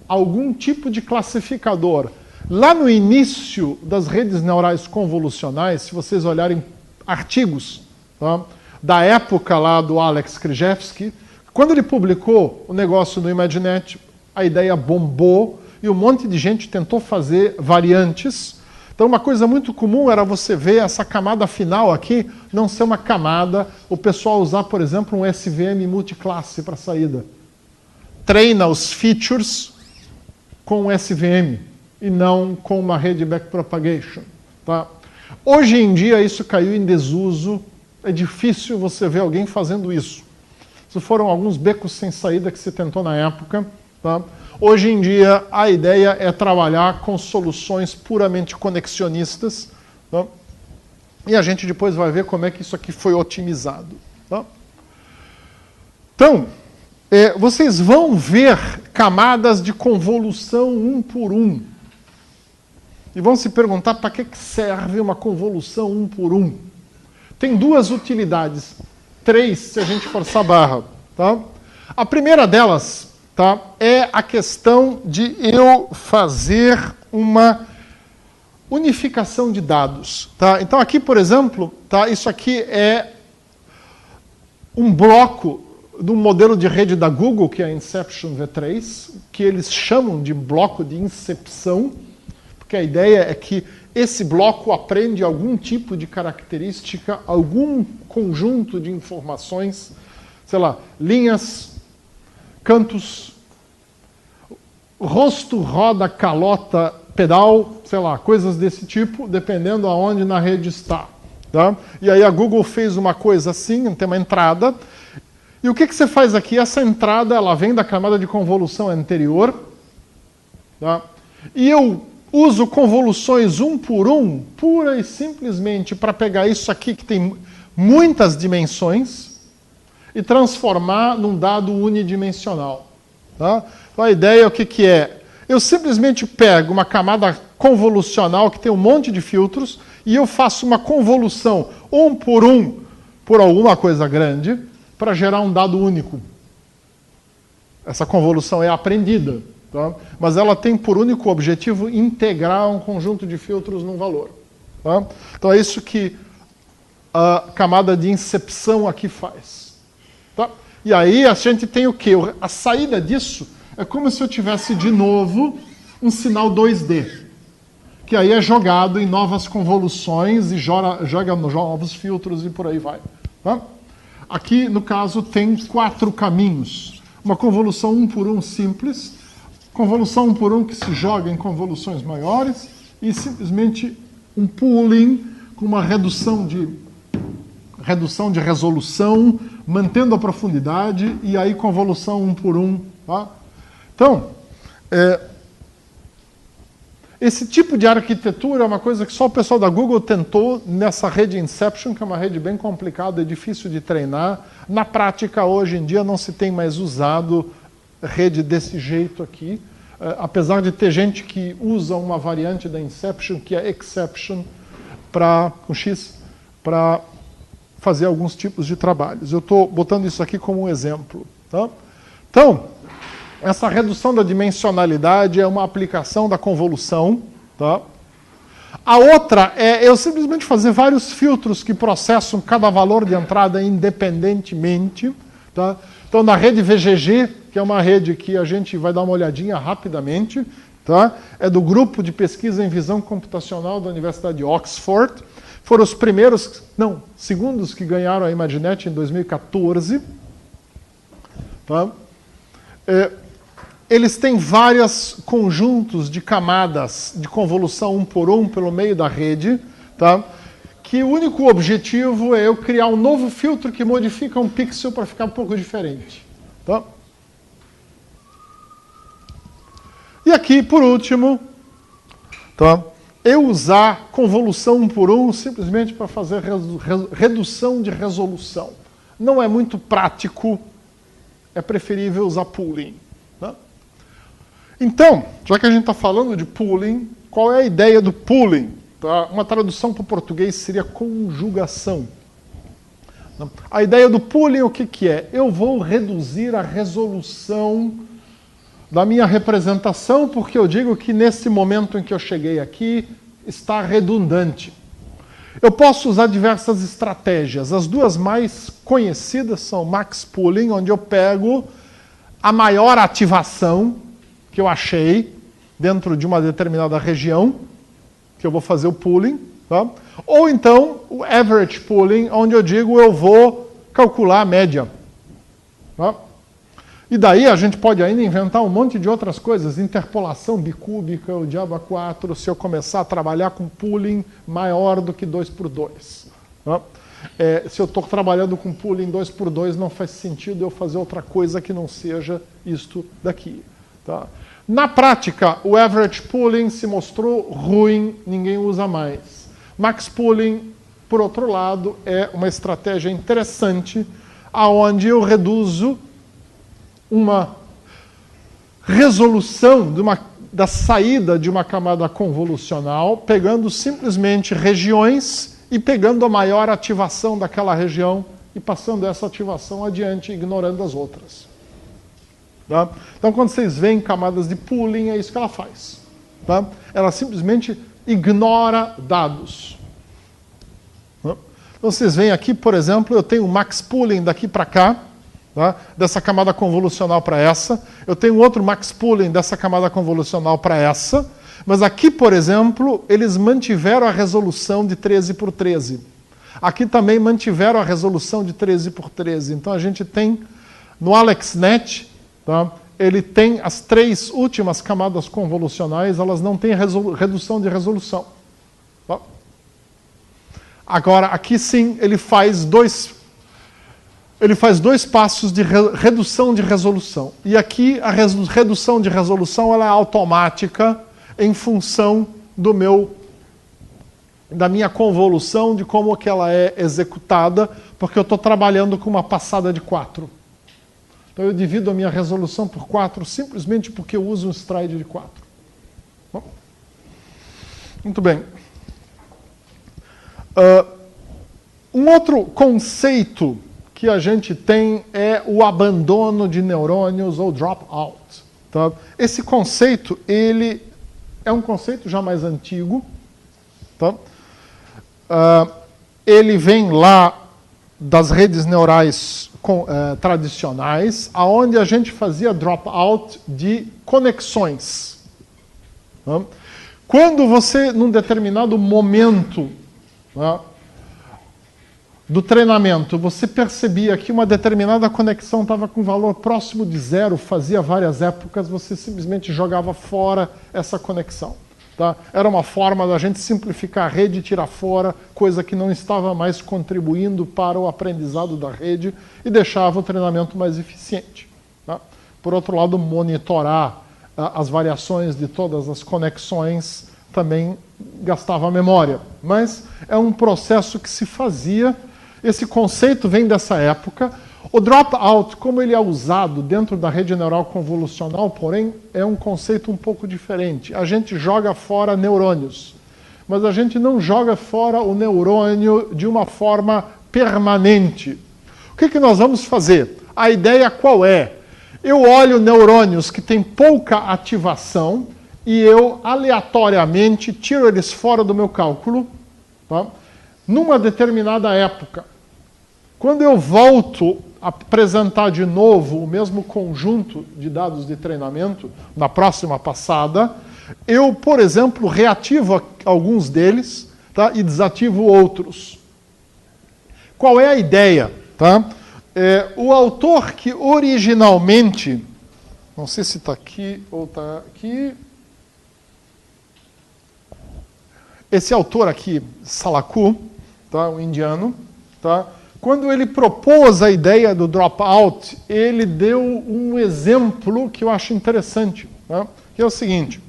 algum tipo de classificador. Lá no início das redes neurais convolucionais, se vocês olharem artigos, tá, da época lá do Alex Krizhevsky, quando ele publicou o negócio no ImageNet, a ideia bombou e um monte de gente tentou fazer variantes. Então, uma coisa muito comum era você ver essa camada final aqui não ser uma camada, o pessoal usar, por exemplo, um SVM multiclasse para saída. Treina os features com SVM e não com uma rede backpropagation. Tá? Hoje em dia isso caiu em desuso, é difícil você ver alguém fazendo isso. Isso foram alguns becos sem saída que se tentou na época. Tá? Hoje em dia a ideia é trabalhar com soluções puramente conexionistas. Tá? E a gente depois vai ver como é que isso aqui foi otimizado. Tá? Então, vocês vão ver camadas de convolução um por um. E vão se perguntar para que serve uma convolução um por um. Tem duas utilidades. 3, se a gente forçar a barra. Tá? A primeira delas, tá, é a questão de eu fazer uma unificação de dados. Tá? Então aqui, por exemplo, tá, isso aqui é um bloco do modelo de rede da Google, que é a Inception V3, que eles chamam de bloco de incepção, porque a ideia é que esse bloco aprende algum tipo de característica, algum conjunto de informações, sei lá, linhas, cantos, rosto, roda, calota, pedal, sei lá, coisas desse tipo, dependendo aonde na rede está. Tá? E aí a Google fez uma coisa assim, tem uma entrada. E o que você faz aqui? Essa entrada ela vem da camada de convolução anterior. Tá? E eu uso convoluções um por um, pura e simplesmente para pegar isso aqui, que tem muitas dimensões, e transformar num dado unidimensional. Tá? Então a ideia é o que é? Eu simplesmente pego uma camada convolucional que tem um monte de filtros, e eu faço uma convolução um, por alguma coisa grande, para gerar um dado único. Essa convolução é aprendida, tá? Mas ela tem por único objetivo integrar um conjunto de filtros num valor. Tá? Então é isso que a camada de incepção aqui faz. Tá? E aí a gente tem o quê? A saída disso é como se eu tivesse de novo um sinal 2D, que aí é jogado em novas convoluções e joga novos filtros e por aí vai. Tá? Aqui, no caso, tem 4 caminhos. Uma convolução um por um simples, convolução um por um que se joga em convoluções maiores e simplesmente um pooling com uma redução de resolução, mantendo a profundidade, e aí convolução um por um. Tá? Então, esse tipo de arquitetura é uma coisa que só o pessoal da Google tentou nessa rede Inception, que é uma rede bem complicada e difícil de treinar. Na prática, hoje em dia, não se tem mais usado rede desse jeito aqui, apesar de ter gente que usa uma variante da Inception, que é Exception, com X, para fazer alguns tipos de trabalhos. Eu estou botando isso aqui como um exemplo. Tá? Então, essa redução da dimensionalidade é uma aplicação da convolução. Tá? A outra é eu simplesmente fazer vários filtros que processam cada valor de entrada independentemente. Tá? Então, na rede VGG, que é uma rede que a gente vai dar uma olhadinha rapidamente, tá? É do grupo de pesquisa em visão computacional da Universidade de Oxford. Foram os segundos que ganharam a ImageNet em 2014. Tá? Eles têm vários conjuntos de camadas de convolução um por um pelo meio da rede, tá? Que o único objetivo é eu criar um novo filtro que modifica um pixel para ficar um pouco diferente. Tá? E aqui, por último, tá? Eu usar convolução 1 por 1 simplesmente para fazer redução de resolução. Não é muito prático, é preferível usar pooling. Tá? Então, já que a gente está falando de pooling, qual é a ideia do pooling? Tá? Uma tradução para o português seria conjugação. A ideia do pooling, o que é? Eu vou reduzir a resolução da minha representação, porque eu digo que nesse momento em que eu cheguei aqui, está redundante. Eu posso usar diversas estratégias. As duas mais conhecidas são max pooling, onde eu pego a maior ativação que eu achei dentro de uma determinada região, que eu vou fazer o pooling, tá? Ou então o average pooling, onde eu digo eu vou calcular a média. Tá? E daí a gente pode ainda inventar um monte de outras coisas, interpolação bicúbica, o diabo a 4, se eu começar a trabalhar com pooling maior do que 2 por 2. Tá? Se eu estou trabalhando com pooling 2 por 2, não faz sentido eu fazer outra coisa que não seja isto daqui. Tá? Na prática, o average pooling se mostrou ruim, ninguém usa mais. Max pooling, por outro lado, é uma estratégia interessante, aonde eu reduzo uma resolução da saída de uma camada convolucional, pegando simplesmente regiões e pegando a maior ativação daquela região e passando essa ativação adiante, ignorando as outras. Tá? Então, quando vocês veem camadas de pooling, é isso que ela faz. Tá? Ela simplesmente ignora dados. Tá? Então, vocês veem aqui, por exemplo, eu tenho max pooling daqui para cá, tá? Dessa camada convolucional para essa. Eu tenho outro max pooling dessa camada convolucional para essa. Mas aqui, por exemplo, eles mantiveram a resolução de 13 por 13. Aqui também mantiveram a resolução de 13 por 13. Então a gente tem, no AlexNet, tá? Ele tem as 3 últimas camadas convolucionais, elas não têm redução de resolução. Tá? Agora, aqui sim, ele faz dois passos de redução de resolução. E aqui a redução de resolução ela é automática em função da minha convolução, de como que ela é executada, porque eu estou trabalhando com uma passada de 4. Então eu divido a minha resolução por 4 simplesmente porque eu uso um stride de 4. Bom, muito bem. Um outro conceito que a gente tem é o abandono de neurônios ou dropout. Tá? Esse conceito, ele é um conceito já mais antigo. Tá? Ele vem lá das redes neurais tradicionais, aonde a gente fazia dropout de conexões. Tá? Quando você, num determinado momento, tá, do treinamento, você percebia que uma determinada conexão estava com valor próximo de 0, fazia várias épocas, você simplesmente jogava fora essa conexão. Tá? Era uma forma da gente simplificar a rede e tirar fora coisa que não estava mais contribuindo para o aprendizado da rede e deixava o treinamento mais eficiente. Tá? Por outro lado, monitorar as variações de todas as conexões também gastava memória. Mas é um processo que se fazia. Esse conceito vem dessa época. O dropout, como ele é usado dentro da rede neural convolucional, porém, é um conceito um pouco diferente. A gente joga fora neurônios, mas a gente não joga fora o neurônio de uma forma permanente. O que nós vamos fazer? A ideia qual é? Eu olho neurônios que têm pouca ativação e eu, aleatoriamente, tiro eles fora do meu cálculo, tá? Numa determinada época. Quando eu volto a apresentar de novo o mesmo conjunto de dados de treinamento, na próxima passada, eu, por exemplo, reativo alguns deles, tá? E desativo outros. Qual é a ideia? Tá? O autor que originalmente, não sei se está aqui ou está aqui, esse autor aqui, Salaku, tá? Um indiano, tá? Quando ele propôs a ideia do dropout, ele deu um exemplo que eu acho interessante, tá? que é o seguinte.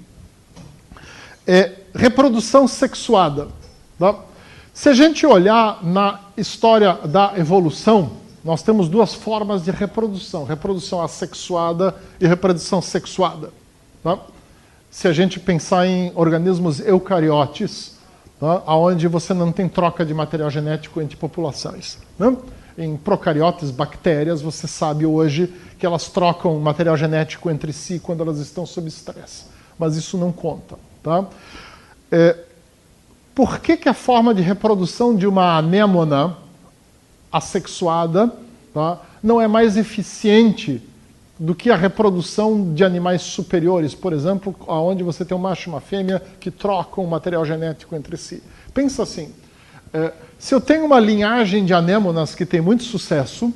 Reprodução sexuada. Tá? Se a gente olhar na história da evolução, nós temos duas formas de reprodução. Reprodução assexuada e reprodução sexuada. Tá? Se a gente pensar em organismos eucariotes, tá? Onde você não tem troca de material genético entre populações. Né? Em procariotes, bactérias, você sabe hoje que elas trocam material genético entre si quando elas estão sob estresse. Mas isso não conta. Tá? Por que a forma de reprodução de uma anêmona assexuada, tá, não é mais eficiente do que a reprodução de animais superiores, por exemplo, onde você tem um macho e uma fêmea que trocam material genético entre si? Pensa assim. Se eu tenho uma linhagem de anêmonas que tem muito sucesso,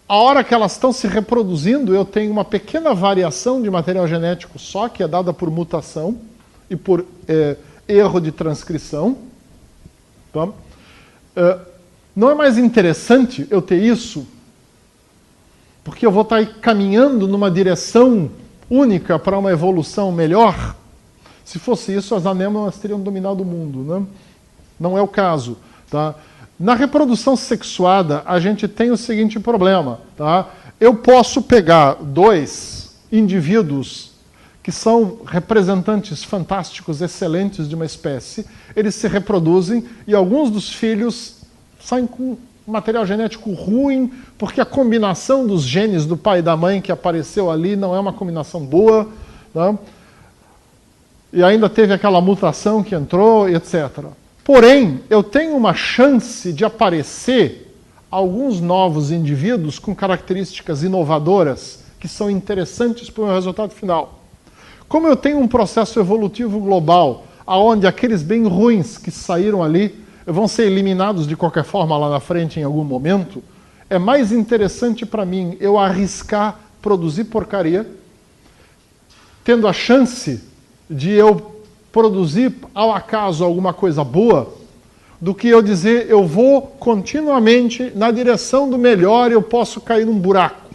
a hora que elas estão se reproduzindo, eu tenho uma pequena variação de material genético só, que é dada por mutação e por erro de transcrição. Tá? Não é mais interessante eu ter isso? Porque eu vou estar caminhando numa direção única para uma evolução melhor? Se fosse isso, as anêmonas teriam dominado o mundo, né? Não é o caso. Tá? Na reprodução sexuada, a gente tem o seguinte problema. Tá? Eu posso pegar dois indivíduos que são representantes fantásticos, excelentes de uma espécie, eles se reproduzem e alguns dos filhos saem com material genético ruim, porque a combinação dos genes do pai e da mãe que apareceu ali não é uma combinação boa. Tá? E ainda teve aquela mutação que entrou, etc. Porém, eu tenho uma chance de aparecer alguns novos indivíduos com características inovadoras que são interessantes para o meu resultado final. Como eu tenho um processo evolutivo global, onde aqueles bem ruins que saíram ali vão ser eliminados de qualquer forma lá na frente em algum momento, é mais interessante para mim eu arriscar produzir porcaria, tendo a chance de eu produzir ao acaso alguma coisa boa, do que eu dizer eu vou continuamente na direção do melhor e eu posso cair num buraco.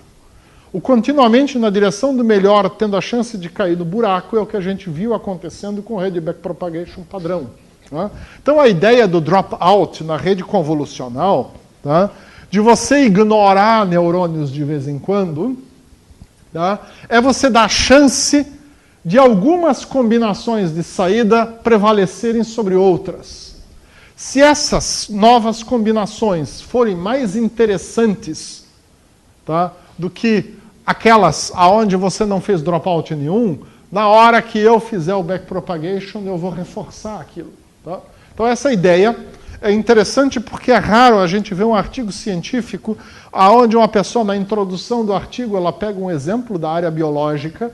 O continuamente na direção do melhor, tendo a chance de cair no buraco, é o que a gente viu acontecendo com rede backpropagation padrão. Tá? Então a ideia do dropout na rede convolucional, tá? De você ignorar neurônios de vez em quando, tá? É você dar chance de algumas combinações de saída prevalecerem sobre outras. Se essas novas combinações forem mais interessantes, tá, do que aquelas aonde você não fez dropout nenhum, na hora que eu fizer o backpropagation, eu vou reforçar aquilo. Tá? Então essa ideia é interessante porque é raro a gente ver um artigo científico aonde uma pessoa, na introdução do artigo, ela pega um exemplo da área biológica,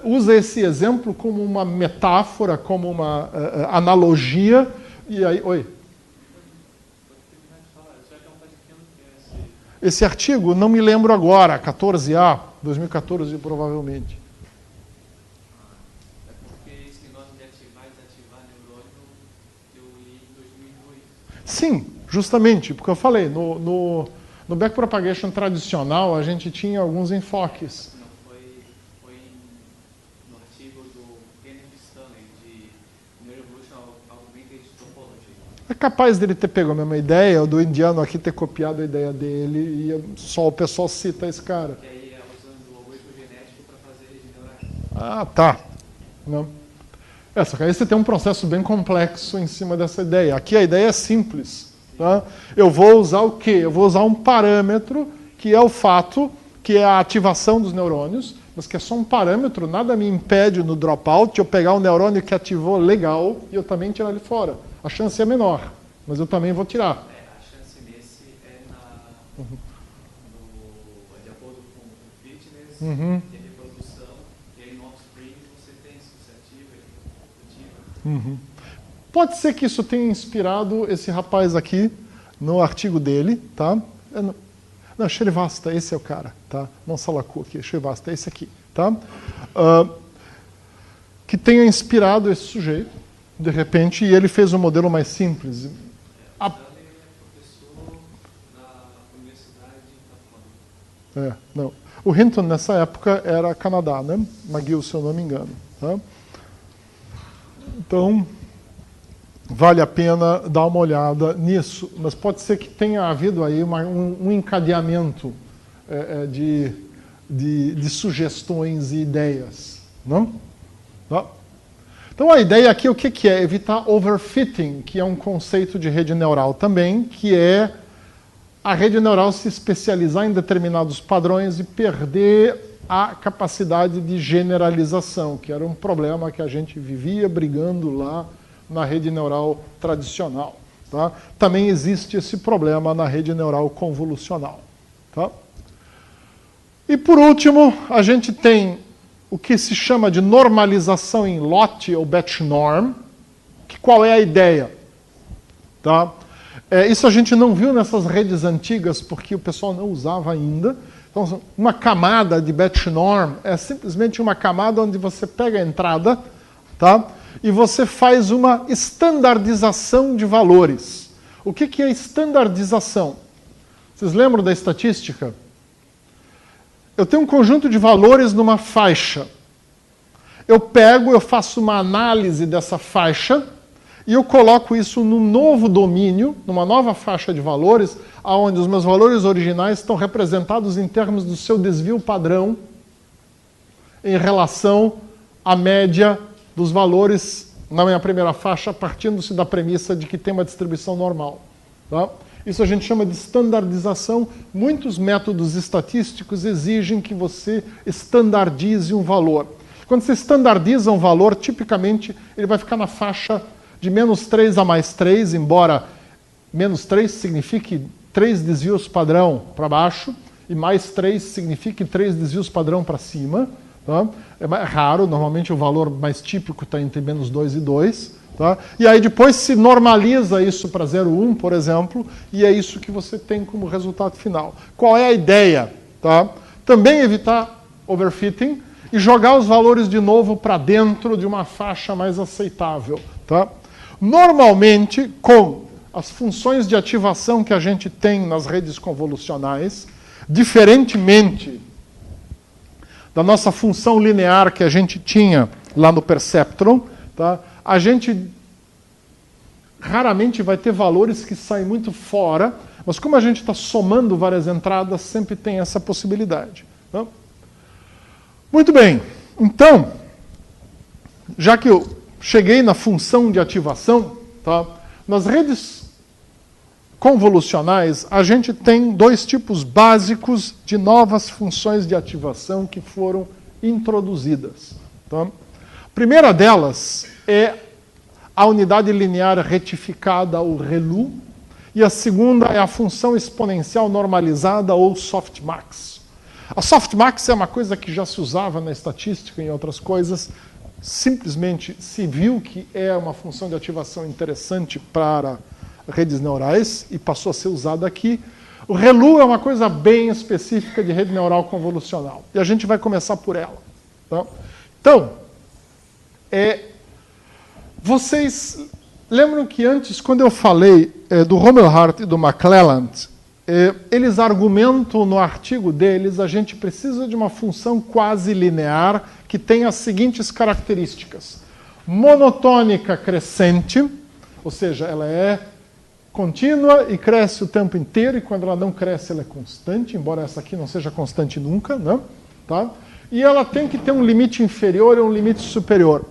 usa esse exemplo como uma metáfora, como uma analogia, e aí... Oi? Esse artigo, não me lembro agora, 14A, 2014 provavelmente. É porque esse negócio de ativar e desativar neurônio, eu li em 2002. Sim, justamente, porque eu falei, no backpropagation tradicional, a gente tinha alguns enfoques. No artigo do Kenneth Stanley, de Neuroevolution Augmented Topology. É capaz dele ter pego a mesma ideia, ou do indiano aqui ter copiado a ideia dele, e só o pessoal cita esse cara. Que aí é usando o algoritmo genético para fazer rede neural. Ah, tá. Não. Só que aí você tem um processo bem complexo em cima dessa ideia. Aqui a ideia é simples. Tá? Eu vou usar o quê? Eu vou usar um parâmetro, que é o fato, que é a ativação dos neurônios, mas que é só um parâmetro, nada me impede no dropout eu pegar um neurônio que ativou legal e eu também tirar ele fora. A chance é menor, mas eu também vou tirar. A chance nesse é de acordo com o fitness, que é reprodução, e aí no offspring você tem se você ativa e ativa. Pode ser que isso tenha inspirado esse rapaz aqui no artigo dele, tá? Não, Shrivastava, esse é o cara, tá? Não Salaku aqui, Shrivastava, esse aqui, tá? Que tenha inspirado esse sujeito, de repente, e ele fez um modelo mais simples. Stanley é professor na Universidade de Itapuã. Não. O Hinton, nessa época, era Canadá, né? McGill, se eu não me engano. Tá? Então, vale a pena dar uma olhada nisso, mas pode ser que tenha havido aí um encadeamento de sugestões e ideias. Não? Tá? Então, a ideia aqui, o que é? Evitar overfitting, que é um conceito de rede neural também, que é a rede neural se especializar em determinados padrões e perder a capacidade de generalização, que era um problema que a gente vivia brigando lá na rede neural tradicional. Tá? Também existe esse problema na rede neural convolucional. Tá? E por último, a gente tem o que se chama de normalização em lote ou batch norm. Qual é a ideia? Tá? Isso a gente não viu nessas redes antigas porque o pessoal não usava ainda. Então, uma camada de batch norm é simplesmente uma camada onde você pega a entrada, tá? E você faz uma estandardização de valores. O que é estandardização? Vocês lembram da estatística? Eu tenho um conjunto de valores numa faixa. Eu faço uma análise dessa faixa e eu coloco isso num novo domínio, numa nova faixa de valores, onde os meus valores originais estão representados em termos do seu desvio padrão em relação à média dos valores na minha primeira faixa, partindo-se da premissa de que tem uma distribuição normal. Tá? Isso a gente chama de estandardização. Muitos métodos estatísticos exigem que você estandardize um valor. Quando você estandardiza um valor, tipicamente ele vai ficar na faixa de -3 a +3, embora -3 signifique 3 desvios padrão para baixo e +3 signifique 3 desvios padrão para cima. Tá? É raro, normalmente o valor mais típico está entre -2 e 2. Tá? E aí depois se normaliza isso para 0,1, por exemplo, e é isso que você tem como resultado final. Qual é a ideia? Tá? Também evitar overfitting e jogar os valores de novo para dentro de uma faixa mais aceitável. Tá? Normalmente, com as funções de ativação que a gente tem nas redes convolucionais, diferentemente da nossa função linear que a gente tinha lá no perceptron, tá? A gente raramente vai ter valores que saem muito fora, mas como a gente está somando várias entradas, sempre tem essa possibilidade. Tá? Muito bem, então, já que eu cheguei na função de ativação, tá? Nas redes convolucionais, a gente tem dois tipos básicos de novas funções de ativação que foram introduzidas. Tá? A primeira delas é a unidade linear retificada, ou ReLU, e a segunda é a função exponencial normalizada, ou softmax. A softmax é uma coisa que já se usava na estatística e em outras coisas, simplesmente se viu que é uma função de ativação interessante para redes neurais e passou a ser usada aqui. O ReLU é uma coisa bem específica de rede neural convolucional. E a gente vai começar por ela. Tá? Então, vocês lembram que antes, quando eu falei do Rumelhart e do McClelland, eles argumentam no artigo deles, a gente precisa de uma função quase linear que tem as seguintes características. Monotônica crescente, ou seja, ela é contínua e cresce o tempo inteiro, e quando ela não cresce, ela é constante, embora essa aqui não seja constante nunca, né? Tá? E ela tem que ter um limite inferior e um limite superior.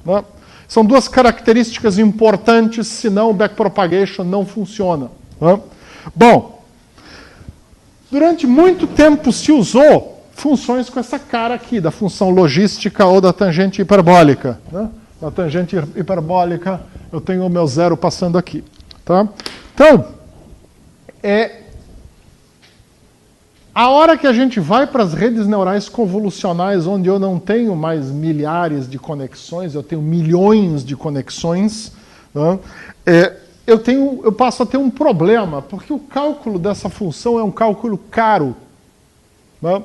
Né? São duas características importantes, senão o backpropagation não funciona. Né? Bom, durante muito tempo se usou funções com essa cara aqui, da função logística ou da tangente hiperbólica. Né? Na tangente hiperbólica, eu tenho o meu zero passando aqui. Tá? Então, a hora que a gente vai para as redes neurais convolucionais, onde eu não tenho mais milhares de conexões, eu tenho milhões de conexões, né? Eu passo a ter um problema, porque o cálculo dessa função é um cálculo caro. Né?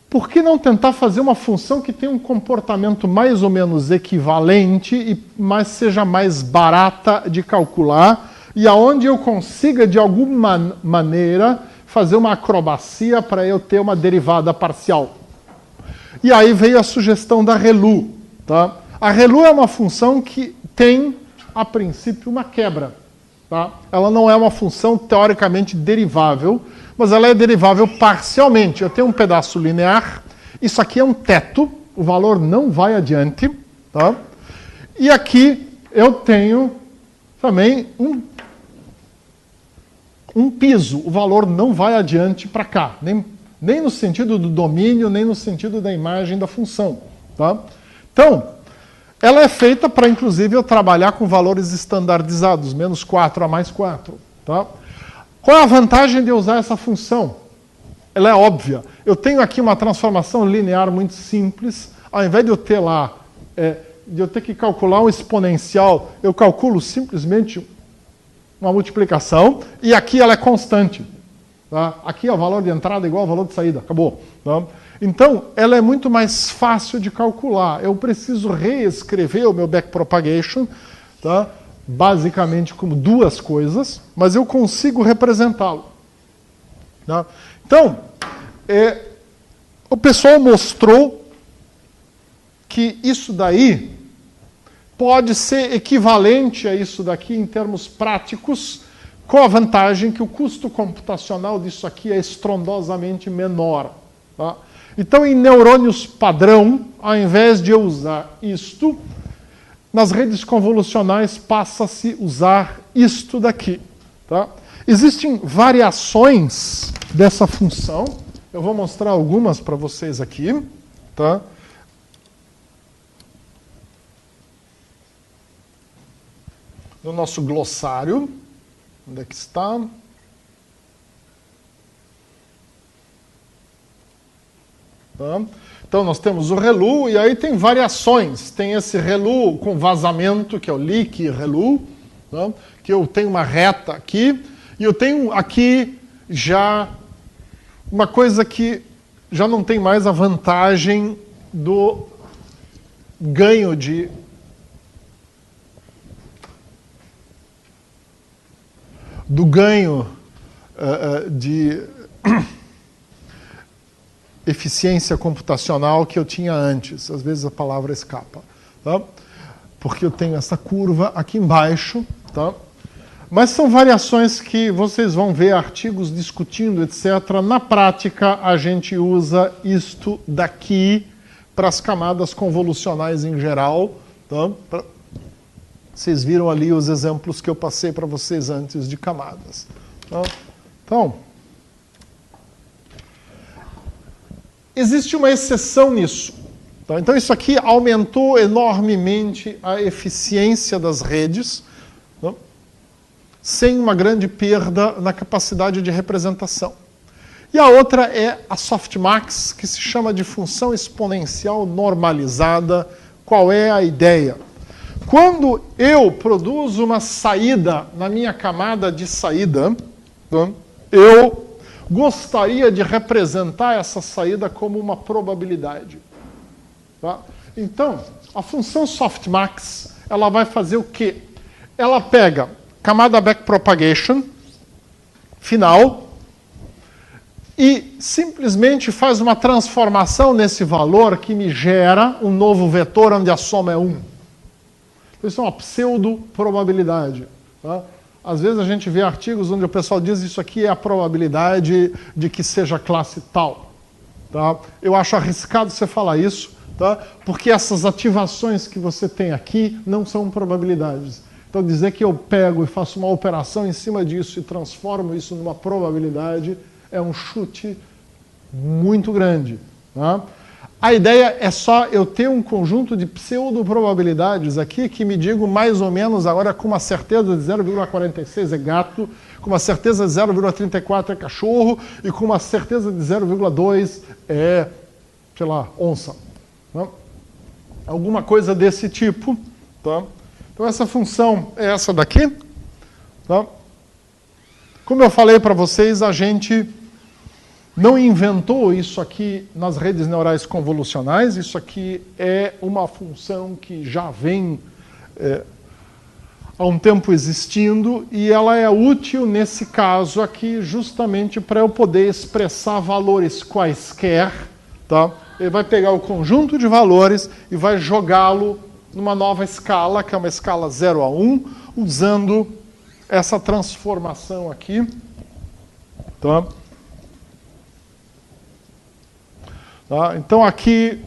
Por que não tentar fazer uma função que tenha um comportamento mais ou menos equivalente, mas seja mais barata de calcular, e aonde eu consiga, de alguma maneira, fazer uma acrobacia para eu ter uma derivada parcial. E aí veio a sugestão da ReLU. Tá? A ReLU é uma função que tem, a princípio, uma quebra. Tá? Ela não é uma função teoricamente derivável, mas ela é derivável parcialmente. Eu tenho um pedaço linear, isso aqui é um teto, o valor não vai adiante. Tá? E aqui eu tenho também um piso, o valor não vai adiante para cá, nem no sentido do domínio, nem no sentido da imagem da função. Tá? Então, ela é feita para, inclusive, eu trabalhar com valores estandardizados, menos 4 a mais 4. Tá? Qual é a vantagem de eu usar essa função? Ela é óbvia. Eu tenho aqui uma transformação linear muito simples. Ao invés de eu ter lá, de eu ter que calcular um exponencial, eu calculo simplesmente uma multiplicação, e aqui ela é constante. Tá? Aqui o valor de entrada é igual ao valor de saída. Acabou. Tá? Então, ela é muito mais fácil de calcular. Eu preciso reescrever o meu backpropagation, tá? Basicamente como duas coisas, mas eu consigo representá-lo. Tá? Então, o pessoal mostrou que isso daí pode ser equivalente a isso daqui em termos práticos, com a vantagem que o custo computacional disso aqui é estrondosamente menor. Tá? Então, em neurônios padrão, ao invés de eu usar isto, nas redes convolucionais passa-se a usar isto daqui. Tá? Existem variações dessa função. Eu vou mostrar algumas para vocês aqui. Tá? No nosso glossário. Onde é que está? Tá? Então, nós temos o ReLU, e aí tem variações. Tem esse ReLU com vazamento, que é o leak ReLU, tá? Que eu tenho uma reta aqui, e eu tenho aqui já uma coisa que já não tem mais a vantagem do ganho de eficiência computacional que eu tinha antes. Às vezes a palavra escapa. Tá? Porque eu tenho essa curva aqui embaixo. Tá? Mas são variações que vocês vão ver artigos discutindo, etc. Na prática, a gente usa isto daqui para as camadas convolucionais em geral. Tá? Vocês viram ali os exemplos que eu passei para vocês antes de camadas. Tá? Então, existe uma exceção nisso. Tá? Então, isso aqui aumentou enormemente a eficiência das redes, tá? Sem uma grande perda na capacidade de representação. E a outra é a softmax, que se chama de função exponencial normalizada. Qual é a ideia? Quando eu produzo uma saída na minha camada de saída, tá? Eu gostaria de representar essa saída como uma probabilidade. Tá? Então, a função softmax, ela vai fazer o quê? Ela pega camada backpropagation final e simplesmente faz uma transformação nesse valor que me gera um novo vetor onde a soma é 1. Isso é uma pseudo-probabilidade. Tá? Às vezes a gente vê artigos onde o pessoal diz isso aqui é a probabilidade de que seja classe tal. Tá? Eu acho arriscado você falar isso, tá? Porque essas ativações que você tem aqui não são probabilidades. Então dizer que eu pego e faço uma operação em cima disso e transformo isso numa probabilidade é um chute muito grande. Tá? A ideia é só eu ter um conjunto de pseudo-probabilidades aqui que me digam mais ou menos agora com uma certeza de 0,46 é gato, com uma certeza de 0,34 é cachorro e com uma certeza de 0,2 é, sei lá, onça. Tá? Alguma coisa desse tipo. Tá? Então essa função é essa daqui. Tá? Como eu falei para vocês, a gente não inventou isso aqui nas redes neurais convolucionais, isso aqui é uma função que já vem há um tempo existindo, e ela é útil nesse caso aqui justamente para eu poder expressar valores quaisquer, tá? Ele vai pegar o conjunto de valores e vai jogá-lo numa nova escala, que é uma escala 0 a 1, usando essa transformação aqui, tá? Tá? Então aqui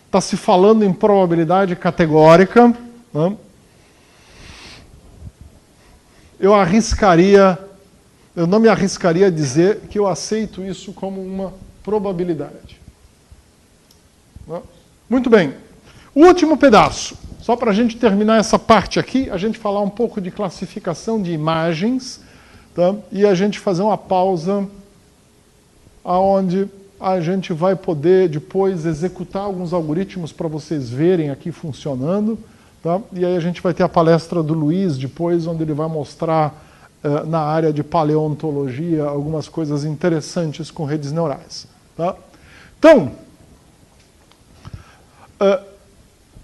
está se falando em probabilidade categórica. Eu não me arriscaria a dizer que eu aceito isso como uma probabilidade. Muito bem. O último pedaço, só para a gente terminar essa parte aqui, a gente falar um pouco de classificação de imagens, tá? E a gente fazer uma pausa onde a gente vai poder depois executar alguns algoritmos para vocês verem aqui funcionando. Tá? E aí a gente vai ter a palestra do Luiz depois, onde ele vai mostrar na área de paleontologia algumas coisas interessantes com redes neurais. Tá? Então,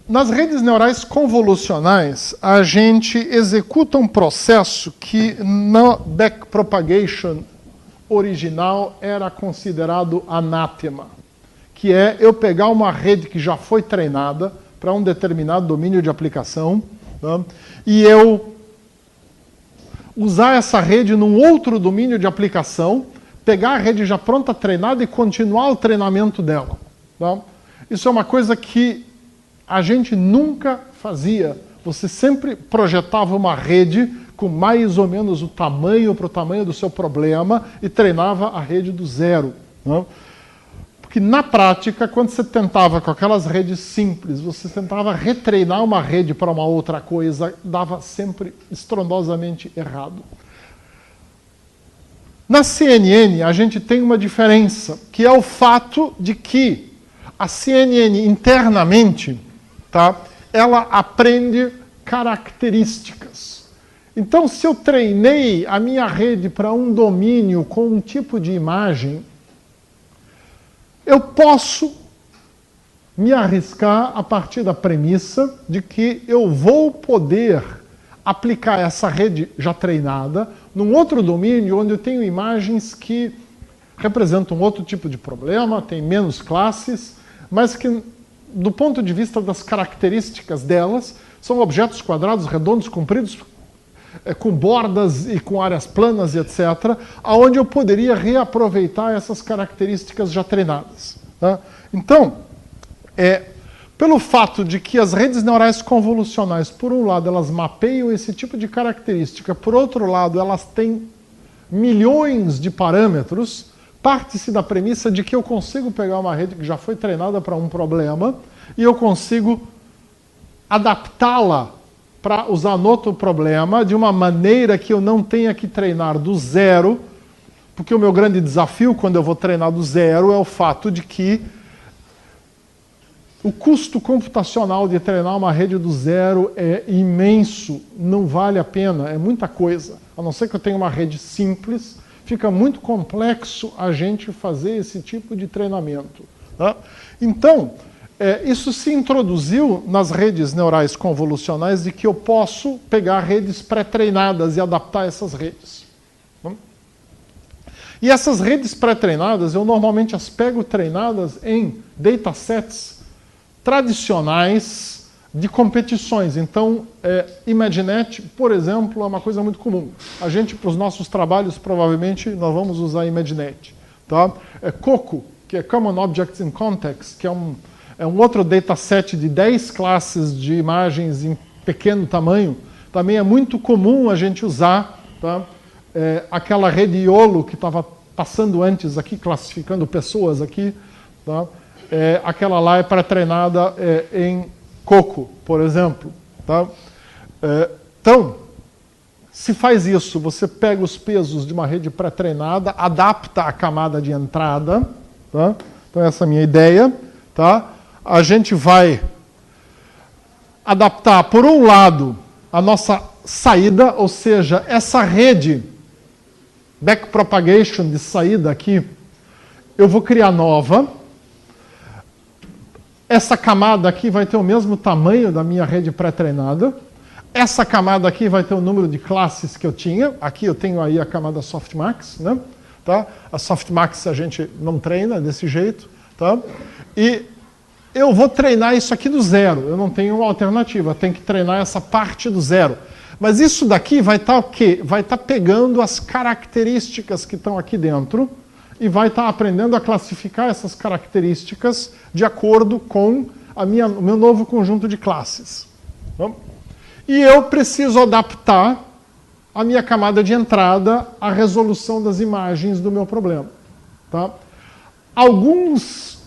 nas redes neurais convolucionais, a gente executa um processo que na backpropagation original era considerado anátema, que é eu pegar uma rede que já foi treinada para um determinado domínio de aplicação, tá? E eu usar essa rede num outro domínio de aplicação, pegar a rede já pronta, treinada e continuar o treinamento dela. Tá? Isso é uma coisa que a gente nunca fazia. Você sempre projetava uma rede com mais ou menos o tamanho para o tamanho do seu problema e treinava a rede do zero. Né? Porque na prática, quando você tentava com aquelas redes simples, você tentava retreinar uma rede para uma outra coisa, dava sempre estrondosamente errado. Na CNN, a gente tem uma diferença, que é o fato de que a CNN internamente, tá, ela aprende características. Então, se eu treinei a minha rede para um domínio com um tipo de imagem, eu posso me arriscar a partir da premissa de que eu vou poder aplicar essa rede já treinada num outro domínio onde eu tenho imagens que representam outro tipo de problema, tem menos classes, mas que, do ponto de vista das características delas, são objetos quadrados, redondos, compridos, com bordas e com áreas planas e etc., aonde eu poderia reaproveitar essas características já treinadas. Tá? Então, pelo fato de que as redes neurais convolucionais, por um lado, elas mapeiam esse tipo de característica, por outro lado, elas têm milhões de parâmetros, parte-se da premissa de que eu consigo pegar uma rede que já foi treinada para um problema e eu consigo adaptá-la para usar no outro problema, de uma maneira que eu não tenha que treinar do zero, porque o meu grande desafio quando eu vou treinar do zero é o fato de que o custo computacional de treinar uma rede do zero é imenso, não vale a pena, é muita coisa. A não ser que eu tenha uma rede simples, fica muito complexo a gente fazer esse tipo de treinamento. Tá? Então, isso se introduziu nas redes neurais convolucionais de que eu posso pegar redes pré-treinadas e adaptar essas redes. E essas redes pré-treinadas, eu normalmente as pego treinadas em datasets tradicionais de competições. Então, ImageNet, por exemplo, é uma coisa muito comum. A gente, para os nossos trabalhos, provavelmente, nós vamos usar ImageNet. Tá? COCO, que é Common Objects in Context, que é um outro dataset de 10 classes de imagens em pequeno tamanho. Também é muito comum a gente usar, tá? Aquela rede YOLO que estava passando antes aqui, classificando pessoas aqui. Tá? Aquela lá é pré-treinada em COCO, por exemplo. Tá? Então, se faz isso, você pega os pesos de uma rede pré-treinada, adapta a camada de entrada. Tá? Então, essa é a minha ideia. Tá? A gente vai adaptar, por um lado, a nossa saída, ou seja, essa rede backpropagation de saída aqui, eu vou criar nova. Essa camada aqui vai ter o mesmo tamanho da minha rede pré-treinada. Essa camada aqui vai ter o número de classes que eu tinha. Aqui eu tenho aí a camada Softmax, né? Tá? A Softmax a gente não treina desse jeito. Tá? E eu vou treinar isso aqui do zero. Eu não tenho uma alternativa. Eu tenho que treinar essa parte do zero. Mas isso daqui vai estar o quê? Vai estar pegando as características que estão aqui dentro e vai estar aprendendo a classificar essas características de acordo com o meu novo conjunto de classes. Tá? E eu preciso adaptar a minha camada de entrada à resolução das imagens do meu problema. Tá? Algumas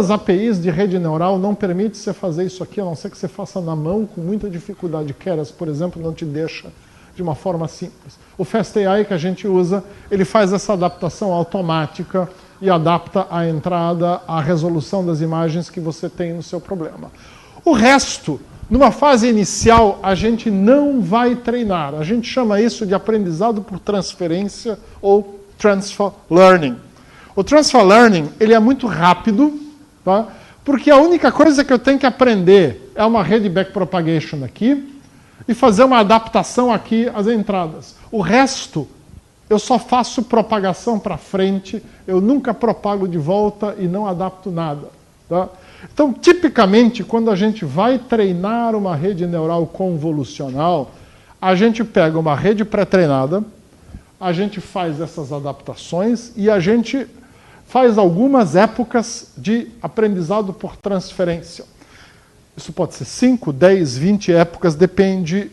APIs de rede neural não permitem você fazer isso aqui, a não ser que você faça na mão com muita dificuldade. Keras, por exemplo, não te deixa de uma forma simples. O FastAI que a gente usa, ele faz essa adaptação automática e adapta a entrada à resolução das imagens que você tem no seu problema. O resto, numa fase inicial, a gente não vai treinar. A gente chama isso de aprendizado por transferência ou transfer learning. O transfer learning, ele é muito rápido, tá? Porque a única coisa que eu tenho que aprender é uma rede backpropagation aqui e fazer uma adaptação aqui às entradas. O resto, eu só faço propagação para frente, eu nunca propago de volta e não adapto nada. Tá? Então, tipicamente, quando a gente vai treinar uma rede neural convolucional, a gente pega uma rede pré-treinada, a gente faz essas adaptações e a gente faz algumas épocas de aprendizado por transferência. Isso pode ser 5, 10, 20 épocas, depende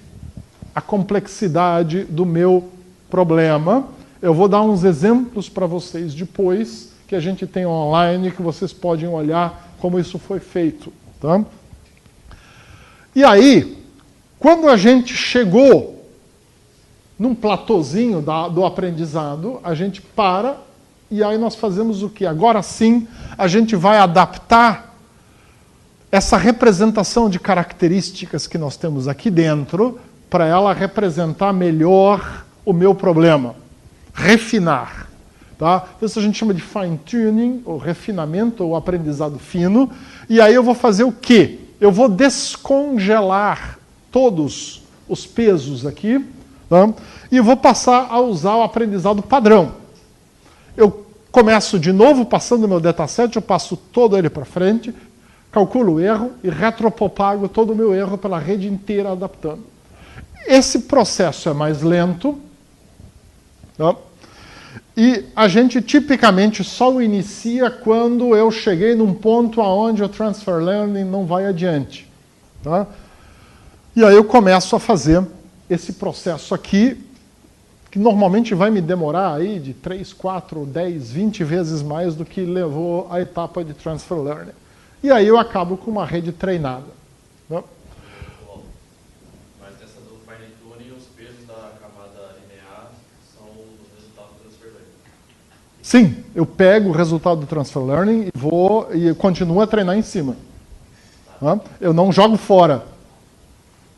a complexidade do meu problema. Eu vou dar uns exemplos para vocês depois, que a gente tem online, que vocês podem olhar como isso foi feito. Tá? E aí, quando a gente chegou num platôzinho do aprendizado, a gente para e aí nós fazemos o quê? Agora sim, a gente vai adaptar essa representação de características que nós temos aqui dentro para ela representar melhor o meu problema. Refinar. Tá? Isso a gente chama de fine-tuning, ou refinamento, ou aprendizado fino. E aí eu vou fazer o quê? Eu vou descongelar todos os pesos aqui, tá? E vou passar a usar o aprendizado padrão. Eu começo de novo, passando o meu dataset, eu passo todo ele para frente, calculo o erro e retropropago todo o meu erro pela rede inteira adaptando. Esse processo é mais lento, tá? E a gente tipicamente só o inicia quando eu cheguei num ponto onde o transfer learning não vai adiante. Tá? E aí eu começo a fazer esse processo aqui, que normalmente vai me demorar aí de 3, 4, 10, 20 vezes mais do que levou a etapa de transfer learning. E aí eu acabo com uma rede treinada. Tá? Mas nessa do fine tuning, os pesos da camada linear são o resultado do transfer learning. Sim, eu pego o resultado do transfer learning e continuo a treinar em cima. Tá? Eu não jogo fora.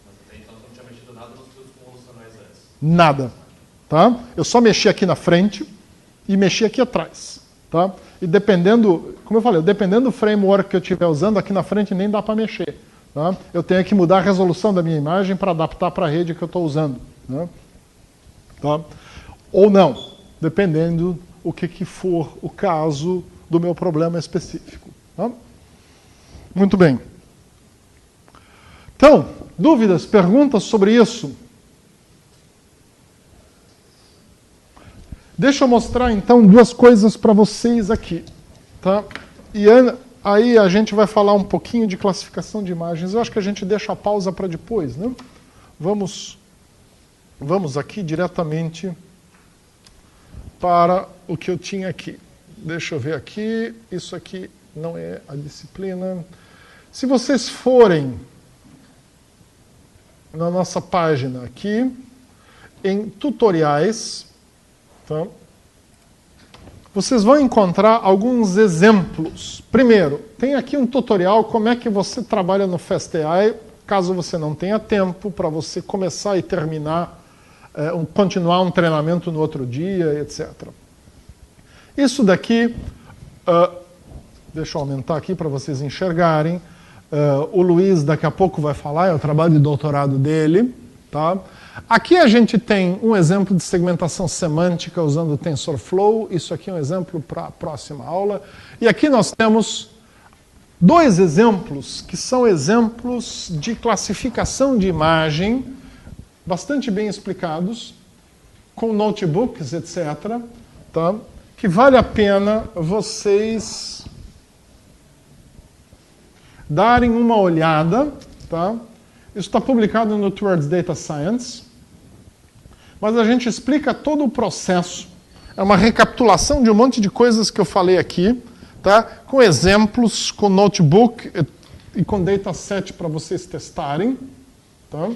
Mas até então você não tinha mexido nada nos pesos convolucionais antes. Nada. Tá? Eu só mexi aqui na frente e mexi aqui atrás. Tá? E dependendo, como eu falei, dependendo do framework que eu estiver usando, aqui na frente nem dá para mexer. Tá? Eu tenho que mudar a resolução da minha imagem para adaptar para a rede que eu estou usando. Né? Tá? Ou não, dependendo o que for o caso do meu problema específico. Tá? Muito bem. Então, dúvidas, perguntas sobre isso? Deixa eu mostrar, então, duas coisas para vocês aqui. Tá? E aí a gente vai falar um pouquinho de classificação de imagens. Eu acho que a gente deixa a pausa para depois. Né? Vamos aqui diretamente para o que eu tinha aqui. Deixa eu ver aqui. Isso aqui não é a disciplina. Se vocês forem na nossa página aqui, em tutoriais, tá? Vocês vão encontrar alguns exemplos. Primeiro, tem aqui um tutorial como é que você trabalha no FastAI, caso você não tenha tempo para você começar e terminar, continuar um treinamento no outro dia, etc. Isso daqui Deixa eu aumentar aqui para vocês enxergarem. O Luiz daqui a pouco vai falar, é o trabalho de doutorado dele. Tá? Aqui a gente tem um exemplo de segmentação semântica usando o TensorFlow. Isso aqui é um exemplo para a próxima aula. E aqui nós temos dois exemplos que são exemplos de classificação de imagem bastante bem explicados, com notebooks, etc., tá? Que vale a pena vocês darem uma olhada. Tá? Isso está publicado no Towards Data Science, mas a gente explica todo o processo. É uma recapitulação de um monte de coisas que eu falei aqui, tá? Com exemplos, com notebook e com dataset para vocês testarem. Tá?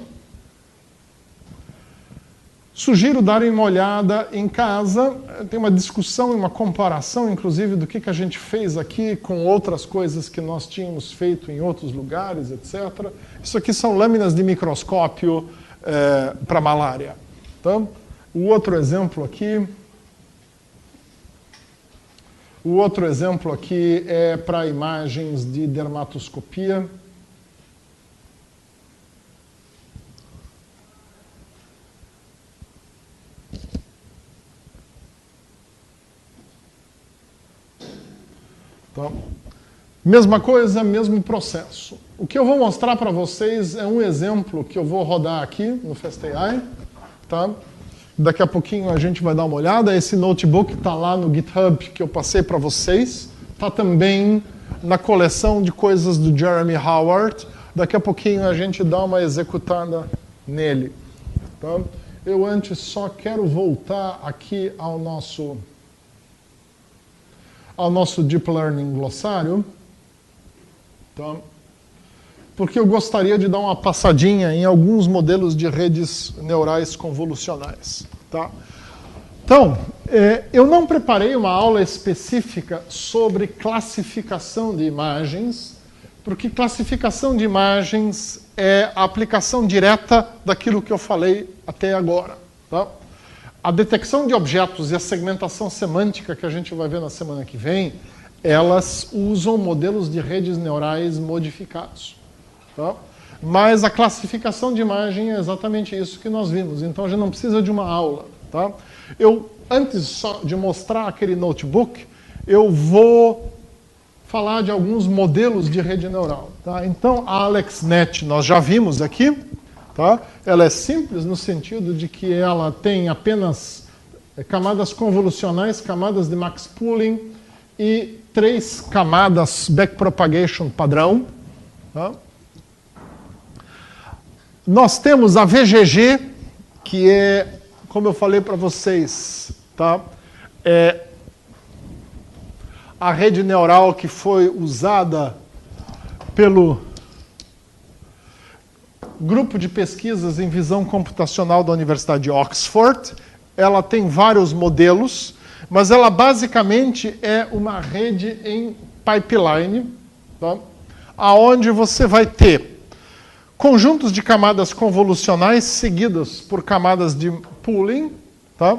Sugiro darem uma olhada em casa. Tem uma discussão e uma comparação, inclusive, do que a gente fez aqui com outras coisas que nós tínhamos feito em outros lugares, etc. Isso aqui são lâminas de microscópio para malária. Tá? O outro exemplo aqui é para imagens de dermatoscopia. Tá? Mesma coisa, mesmo processo. O que eu vou mostrar para vocês é um exemplo que eu vou rodar aqui no FastAI. Tá? Daqui a pouquinho a gente vai dar uma olhada. Esse notebook está lá no GitHub que eu passei para vocês. Está também na coleção de coisas do Jeremy Howard. Daqui a pouquinho a gente dá uma executada nele. Tá? Eu antes só quero voltar aqui ao nosso Deep Learning glossário, tá? Porque eu gostaria de dar uma passadinha em alguns modelos de redes neurais convolucionais. Tá? Então, eu não preparei uma aula específica sobre classificação de imagens, porque classificação de imagens é a aplicação direta daquilo que eu falei até agora. Tá? A detecção de objetos e a segmentação semântica que a gente vai ver na semana que vem, elas usam modelos de redes neurais modificados. Tá? Mas a classificação de imagem é exatamente isso que nós vimos. Então a gente não precisa de uma aula. Tá? Antes só de mostrar aquele notebook, eu vou falar de alguns modelos de rede neural. Tá? Então a AlexNet nós já vimos aqui. Tá? Ela é simples no sentido de que ela tem apenas camadas convolucionais, camadas de max pooling e 3 camadas backpropagation padrão. Tá? Nós temos a VGG, que é, como eu falei para vocês, tá? É a rede neural que foi usada pelo grupo de pesquisas em visão computacional da Universidade de Oxford. Ela tem vários modelos, mas ela basicamente é uma rede em pipeline, tá? Onde você vai ter conjuntos de camadas convolucionais seguidas por camadas de pooling, tá?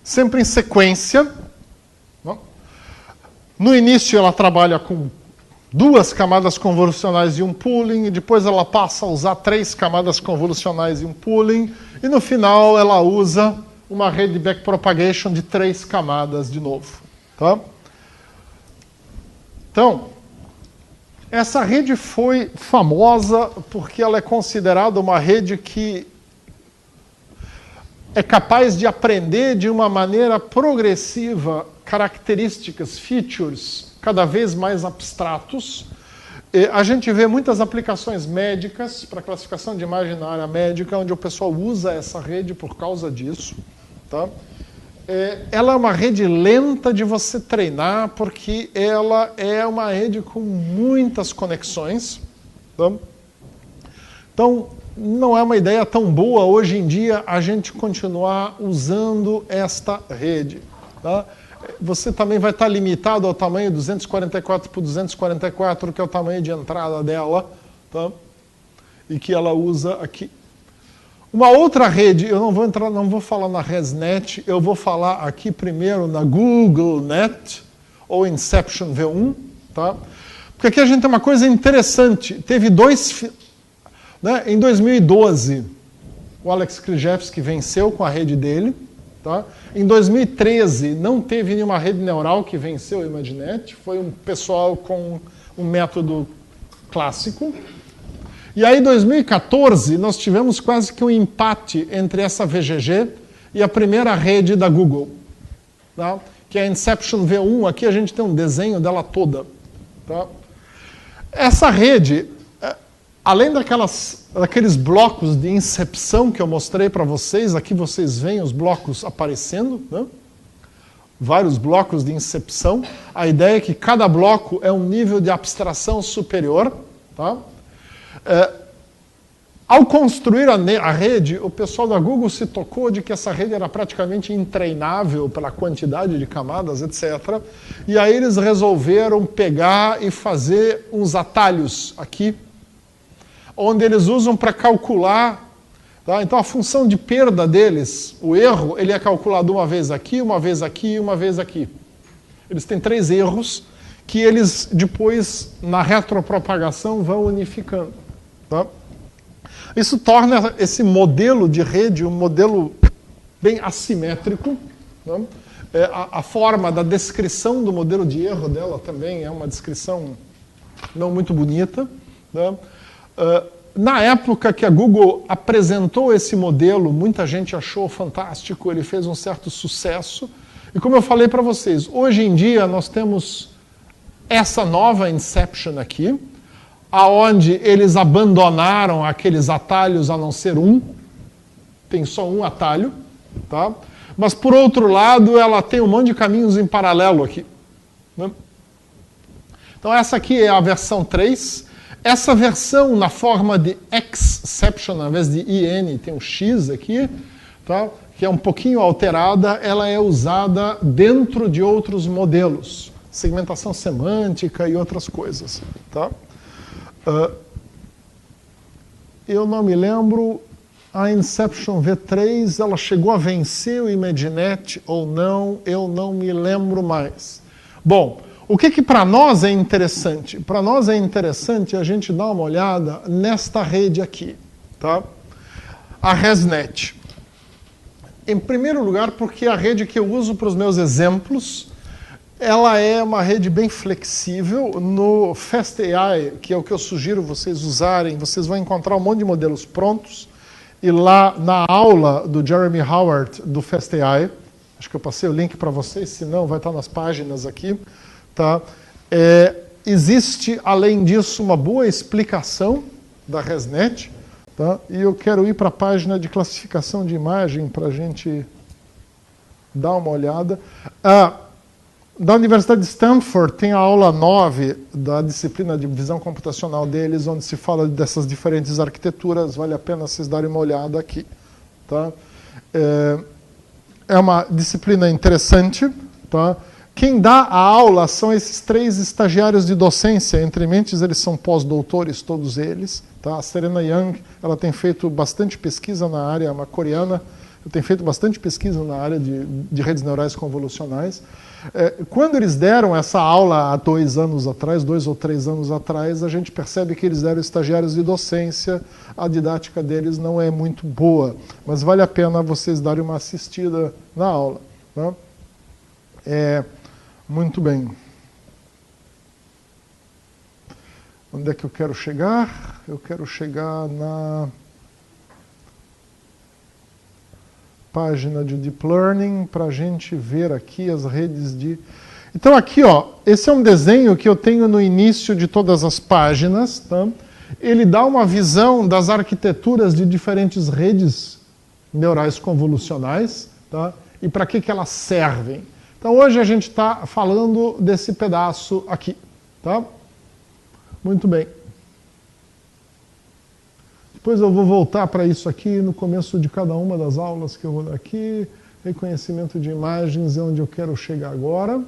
Sempre em sequência. Tá? No início ela trabalha com 2 camadas convolucionais e um pooling, e depois ela passa a usar 3 camadas convolucionais e um pooling, e no final ela usa uma rede de backpropagation de 3 camadas de novo. Tá? Então, essa rede foi famosa porque ela é considerada uma rede que é capaz de aprender de uma maneira progressiva características, features, cada vez mais abstratos. A gente vê muitas aplicações médicas para classificação de imagem na área médica, onde o pessoal usa essa rede por causa disso. Tá? Ela é uma rede lenta de você treinar, porque ela é uma rede com muitas conexões. Tá? Então, não é uma ideia tão boa hoje em dia a gente continuar usando esta rede. Tá? Você também vai estar limitado ao tamanho 244 por 244, que é o tamanho de entrada dela, tá? E que ela usa aqui. Uma outra rede, eu não vou falar na ResNet, eu vou falar aqui primeiro na GoogleNet, ou Inception V1, tá? Porque aqui a gente tem uma coisa interessante. Teve dois... Né? Em 2012, o Alex Krizhevsky venceu com a rede dele. Tá? Em 2013, não teve nenhuma rede neural que venceu o ImageNet. Foi um pessoal com um método clássico. E aí, em 2014, nós tivemos quase que um empate entre essa VGG e a primeira rede da Google, tá? Que é a Inception V1. Aqui a gente tem um desenho dela toda. Tá? Essa rede, além daqueles blocos de incepção que eu mostrei para vocês, aqui vocês veem os blocos aparecendo, né? Vários blocos de incepção. A ideia é que cada bloco é um nível de abstração superior. Tá? Ao construir a rede, o pessoal da Google se tocou de que essa rede era praticamente intreinável pela quantidade de camadas, etc. E aí eles resolveram pegar e fazer uns atalhos aqui, onde eles usam para calcular. Tá? Então a função de perda deles, o erro, ele é calculado uma vez aqui, uma vez aqui e uma vez aqui. Eles têm 3 erros que eles depois, na retropropagação, vão unificando. Tá? Isso torna esse modelo de rede um modelo bem assimétrico. Tá? A forma da descrição do modelo de erro dela também é uma descrição não muito bonita. Tá? Na época que a Google apresentou esse modelo, muita gente achou fantástico, ele fez um certo sucesso. E como eu falei para vocês, hoje em dia nós temos essa nova Inception aqui, aonde eles abandonaram aqueles atalhos a não ser um, tem só um atalho, tá? Mas por outro lado ela tem um monte de caminhos em paralelo aqui. Né? Então essa aqui é a versão 3. Essa versão na forma de exception, ao invés de IN, tem um X aqui, tá? Que é um pouquinho alterada, ela é usada dentro de outros modelos, segmentação semântica e outras coisas. Tá? Eu não me lembro, a Inception V3, ela chegou a vencer o ImageNet ou não, eu não me lembro mais. Bom, o que para nós é interessante? Para nós é interessante a gente dar uma olhada nesta rede aqui, tá? A ResNet. Em primeiro lugar, porque a rede que eu uso para os meus exemplos, ela é uma rede bem flexível. No FastAI, que é o que eu sugiro vocês usarem, vocês vão encontrar um monte de modelos prontos. E lá na aula do Jeremy Howard do FastAI, acho que eu passei o link para vocês, se não, vai estar nas páginas aqui. Tá? Existe, além disso, uma boa explicação da ResNet. Tá? E eu quero ir para a página de classificação de imagem para a gente dar uma olhada. Da Universidade de Stanford tem a aula 9 da disciplina de visão computacional deles, onde se fala dessas diferentes arquiteturas. Vale a pena vocês darem uma olhada aqui. Tá? É uma disciplina interessante. Tá? Quem dá a aula são esses 3 estagiários de docência, entre mentes eles são pós-doutores, todos eles. Tá? A Serena Young, ela tem feito bastante pesquisa na área, uma coreana, tem feito bastante pesquisa na área de redes neurais convolucionais. Quando eles deram essa aula há 2 anos atrás, 2 ou 3 anos atrás, a gente percebe que eles eram estagiários de docência, a didática deles não é muito boa, mas vale a pena vocês darem uma assistida na aula. Tá? Muito bem. Onde é que eu quero chegar? Eu quero chegar na página de Deep Learning para a gente ver aqui as redes de... Então aqui, ó, esse é um desenho que eu tenho no início de todas as páginas. Tá? Ele dá uma visão das arquiteturas de diferentes redes neurais convolucionais, tá? E para que elas servem. Então hoje a gente está falando desse pedaço aqui. Tá? Muito bem. Depois eu vou voltar para isso aqui no começo de cada uma das aulas que eu vou dar aqui. Reconhecimento de imagens é onde eu quero chegar agora.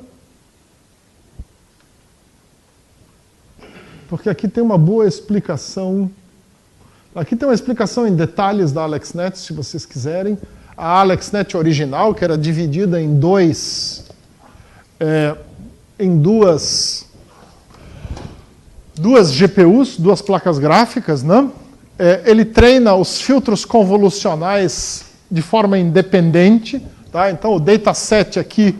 Porque aqui tem uma boa explicação Aqui tem uma explicação em detalhes da AlexNet, se vocês quiserem. A AlexNet original, que era dividida em duas GPUs, duas placas gráficas, né? Ele treina os filtros convolucionais de forma independente. Tá? Então, o dataset aqui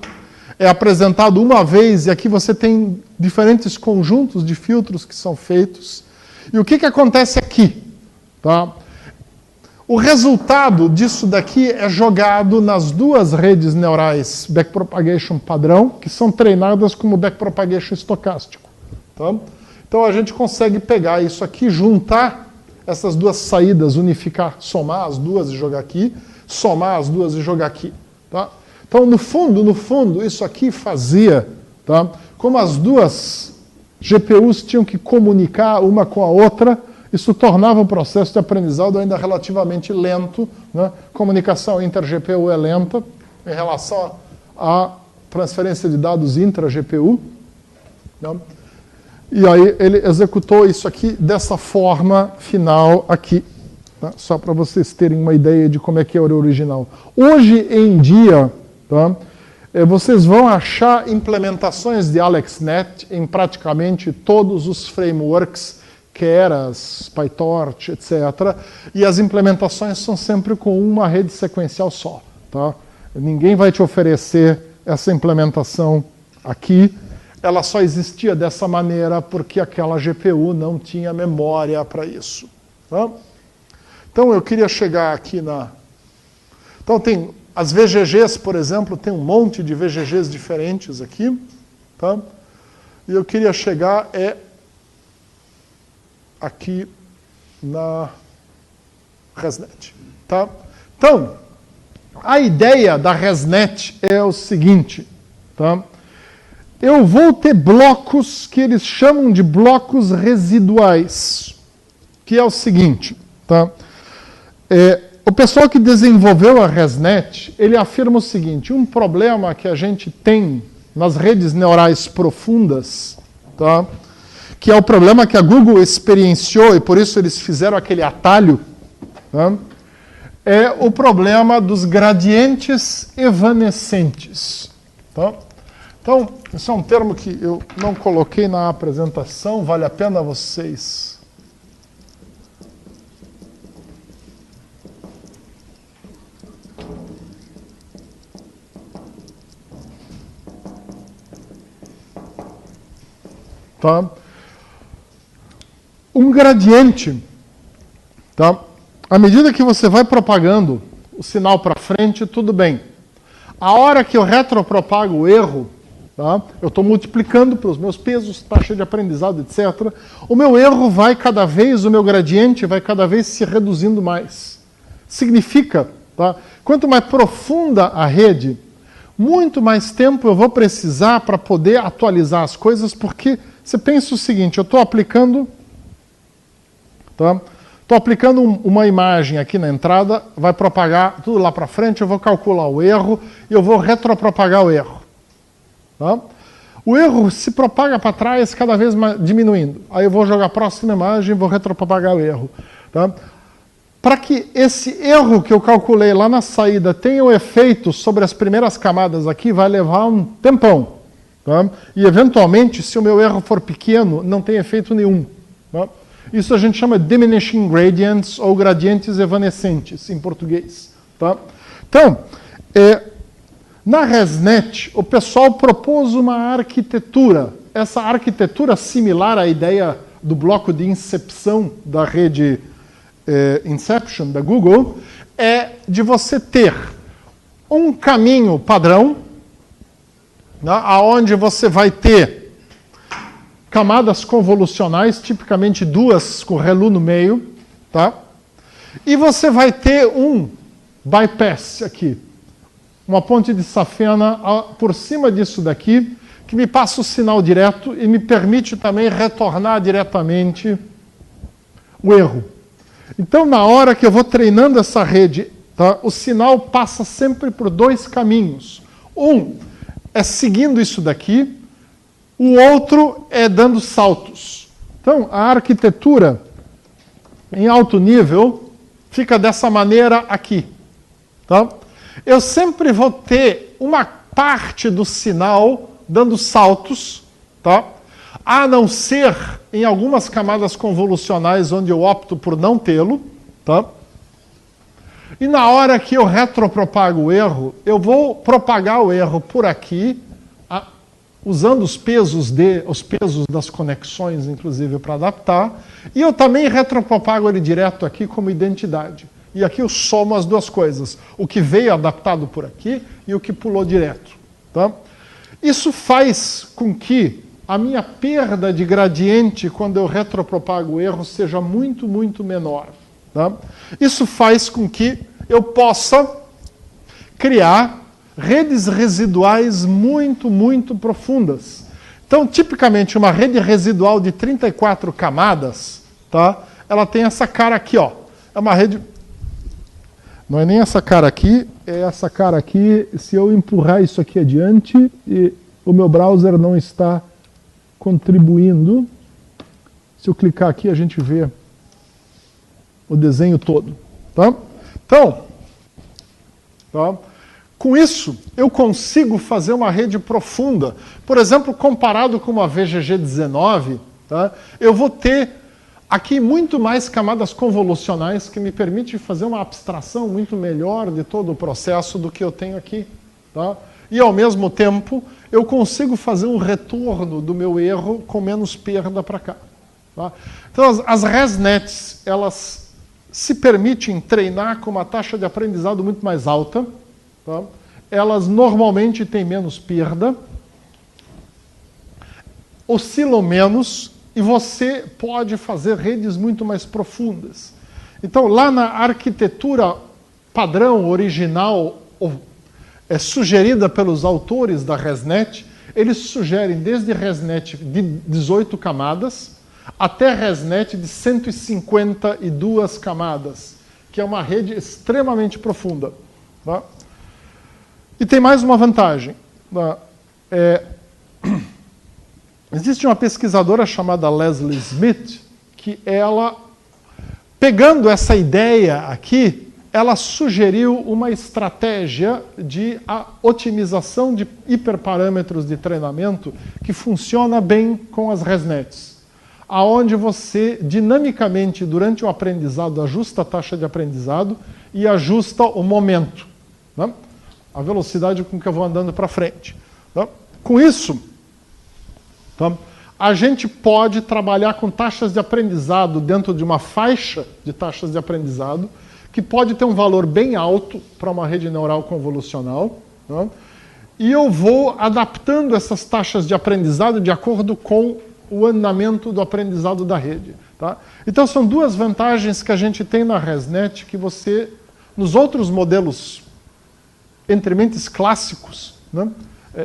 é apresentado uma vez e aqui você tem diferentes conjuntos de filtros que são feitos. E o que acontece aqui? Tá? O resultado disso daqui é jogado nas duas redes neurais backpropagation padrão, que são treinadas como backpropagation estocástico. Tá? Então a gente consegue pegar isso aqui, juntar essas duas saídas, unificar, somar as duas e jogar aqui, somar as duas e jogar aqui. Tá? Então, no fundo, isso aqui fazia, tá? Como as duas GPUs tinham que comunicar uma com a outra, isso tornava o processo de aprendizado ainda relativamente lento. Né? Comunicação inter-GPU é lenta em relação à transferência de dados intra-GPU. Né? E aí ele executou isso aqui dessa forma final aqui. Tá? Só para vocês terem uma ideia de como é que era o original. Hoje em dia, tá? Vocês vão achar implementações de AlexNet em praticamente todos os frameworks, Keras, PyTorch, etc. E as implementações são sempre com uma rede sequencial só. Tá? Ninguém vai te oferecer essa implementação aqui. Ela só existia dessa maneira porque aquela GPU não tinha memória para isso. Tá? Então eu queria chegar aqui na... Então tem as VGGs, por exemplo, tem um monte de VGGs diferentes aqui. Tá? E eu queria chegar aqui na ResNet. Tá? Então, a ideia da ResNet é o seguinte. Tá? Eu vou ter blocos que eles chamam de blocos residuais, que é o seguinte. Tá? O pessoal que desenvolveu a ResNet, ele afirma o seguinte: um problema que a gente tem nas redes neurais profundas, tá? Que é o problema que a Google experienciou, e por isso eles fizeram aquele atalho, tá? É o problema dos gradientes evanescentes. Tá? Então, isso é um termo que eu não coloquei na apresentação, vale a pena vocês... Tá? Um gradiente, tá? À medida que você vai propagando o sinal para frente, tudo bem. A hora que eu retropropago o erro, tá? Eu estou multiplicando pelos meus pesos, taxa de aprendizado, etc. O meu erro vai cada vez, o meu gradiente vai cada vez se reduzindo mais. Significa, tá? Quanto mais profunda a rede, muito mais tempo eu vou precisar para poder atualizar as coisas, porque você pensa o seguinte: eu estou aplicando, tá? Estou aplicando uma imagem aqui na entrada, vai propagar tudo lá para frente, eu vou calcular o erro e eu vou retropropagar o erro. Tá? O erro se propaga para trás cada vez mais diminuindo. Aí eu vou jogar a próxima imagem e vou retropropagar o erro. Tá? Para que esse erro que eu calculei lá na saída tenha um efeito sobre as primeiras camadas aqui, vai levar um tempão. Tá? E, eventualmente, se o meu erro for pequeno, não tem efeito nenhum. Tá? Isso a gente chama de diminishing gradients, ou gradientes evanescentes, em português. Tá? Então, na ResNet, o pessoal propôs uma arquitetura. Essa arquitetura, similar à ideia do bloco de incepção da rede Inception, da Google, é de você ter um caminho padrão, né, onde você vai ter camadas convolucionais, tipicamente duas com ReLU no meio, tá? E você vai ter um bypass aqui, uma ponte de safena por cima disso daqui, que me passa o sinal direto e me permite também retornar diretamente o erro. Então, na hora que eu vou treinando essa rede, tá, o sinal passa sempre por dois caminhos. Um é seguindo isso daqui, o outro é dando saltos. Então, a arquitetura em alto nível, fica dessa maneira aqui. Tá? Eu sempre vou ter uma parte do sinal dando saltos, tá? A não ser em algumas camadas convolucionais onde eu opto por não tê-lo. Tá? E na hora que eu retropropago o erro, eu vou propagar o erro por aqui, usando os pesos das conexões, inclusive, para adaptar. E eu também retropropago ele direto aqui como identidade. E aqui eu somo as duas coisas. O que veio adaptado por aqui e o que pulou direto. Tá? Isso faz com que a minha perda de gradiente, quando eu retropropago o erro, seja muito, muito menor. Tá? Isso faz com que eu possa criar redes residuais muito, muito profundas. Então, tipicamente, uma rede residual de 34 camadas, tá? Ela tem essa cara aqui, ó. É uma rede... Não é nem essa cara aqui, é essa cara aqui. Se eu empurrar isso aqui adiante, e o meu browser não está contribuindo. Se eu clicar aqui, a gente vê o desenho todo. Tá? Então, tá? Com isso, eu consigo fazer uma rede profunda. Por exemplo, comparado com uma VGG19, tá? Eu vou ter aqui muito mais camadas convolucionais que me permitem fazer uma abstração muito melhor de todo o processo do que eu tenho aqui. Tá? E, ao mesmo tempo, eu consigo fazer um retorno do meu erro com menos perda para cá. Tá? Então, as ResNets, elas se permitem treinar com uma taxa de aprendizado muito mais alta. Tá? Elas normalmente têm menos perda, oscilam menos, e você pode fazer redes muito mais profundas. Então, lá na arquitetura padrão, original, sugerida pelos autores da ResNet, eles sugerem desde ResNet de 18 camadas até ResNet de 152 camadas, que é uma rede extremamente profunda. Tá? E tem mais uma vantagem. Tá? Existe uma pesquisadora chamada Leslie Smith, que ela, pegando essa ideia aqui, ela sugeriu uma estratégia de otimização de hiperparâmetros de treinamento que funciona bem com as ResNets, aonde você dinamicamente, durante o aprendizado, ajusta a taxa de aprendizado e ajusta o momento, né? A velocidade com que eu vou andando para frente. Tá? Com isso, tá? A gente pode trabalhar com taxas de aprendizado dentro de uma faixa de taxas de aprendizado que pode ter um valor bem alto para uma rede neural convolucional. Tá? E eu vou adaptando essas taxas de aprendizado de acordo com o andamento do aprendizado da rede. Tá? Então, são duas vantagens que a gente tem na ResNet que você, nos outros modelos, entre mentes clássicos, né?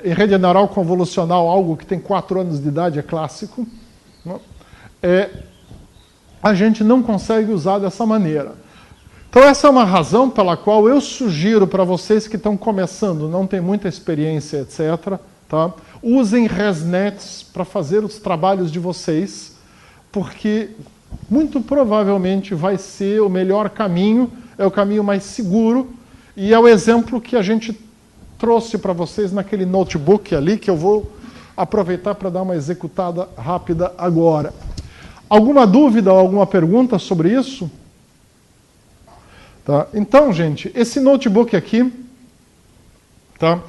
Em rede neural convolucional, algo que tem 4 anos de idade é clássico, né? A gente não consegue usar dessa maneira. Então, essa é uma razão pela qual eu sugiro para vocês que estão começando, não têm muita experiência, etc., tá? Usem ResNets para fazer os trabalhos de vocês, porque muito provavelmente vai ser o melhor caminho, é o caminho mais seguro, e é o exemplo que a gente trouxe para vocês naquele notebook ali, que eu vou aproveitar para dar uma executada rápida agora. Alguma dúvida ou alguma pergunta sobre isso? Tá? Então, gente, esse notebook aqui, tá?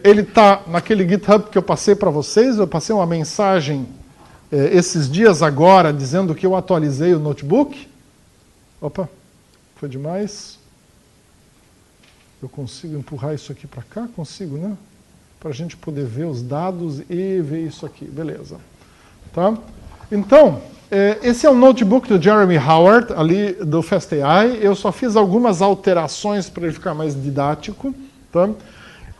Ele está naquele GitHub que eu passei para vocês. Eu passei uma mensagem esses dias agora, dizendo que eu atualizei o notebook. Opa, foi demais. Eu consigo empurrar isso aqui para cá? Consigo, né? Para a gente poder ver os dados e ver isso aqui. Beleza. Tá? Então, esse é um notebook do Jeremy Howard, ali do FastAI. Eu só fiz algumas alterações para ele ficar mais didático. Tá?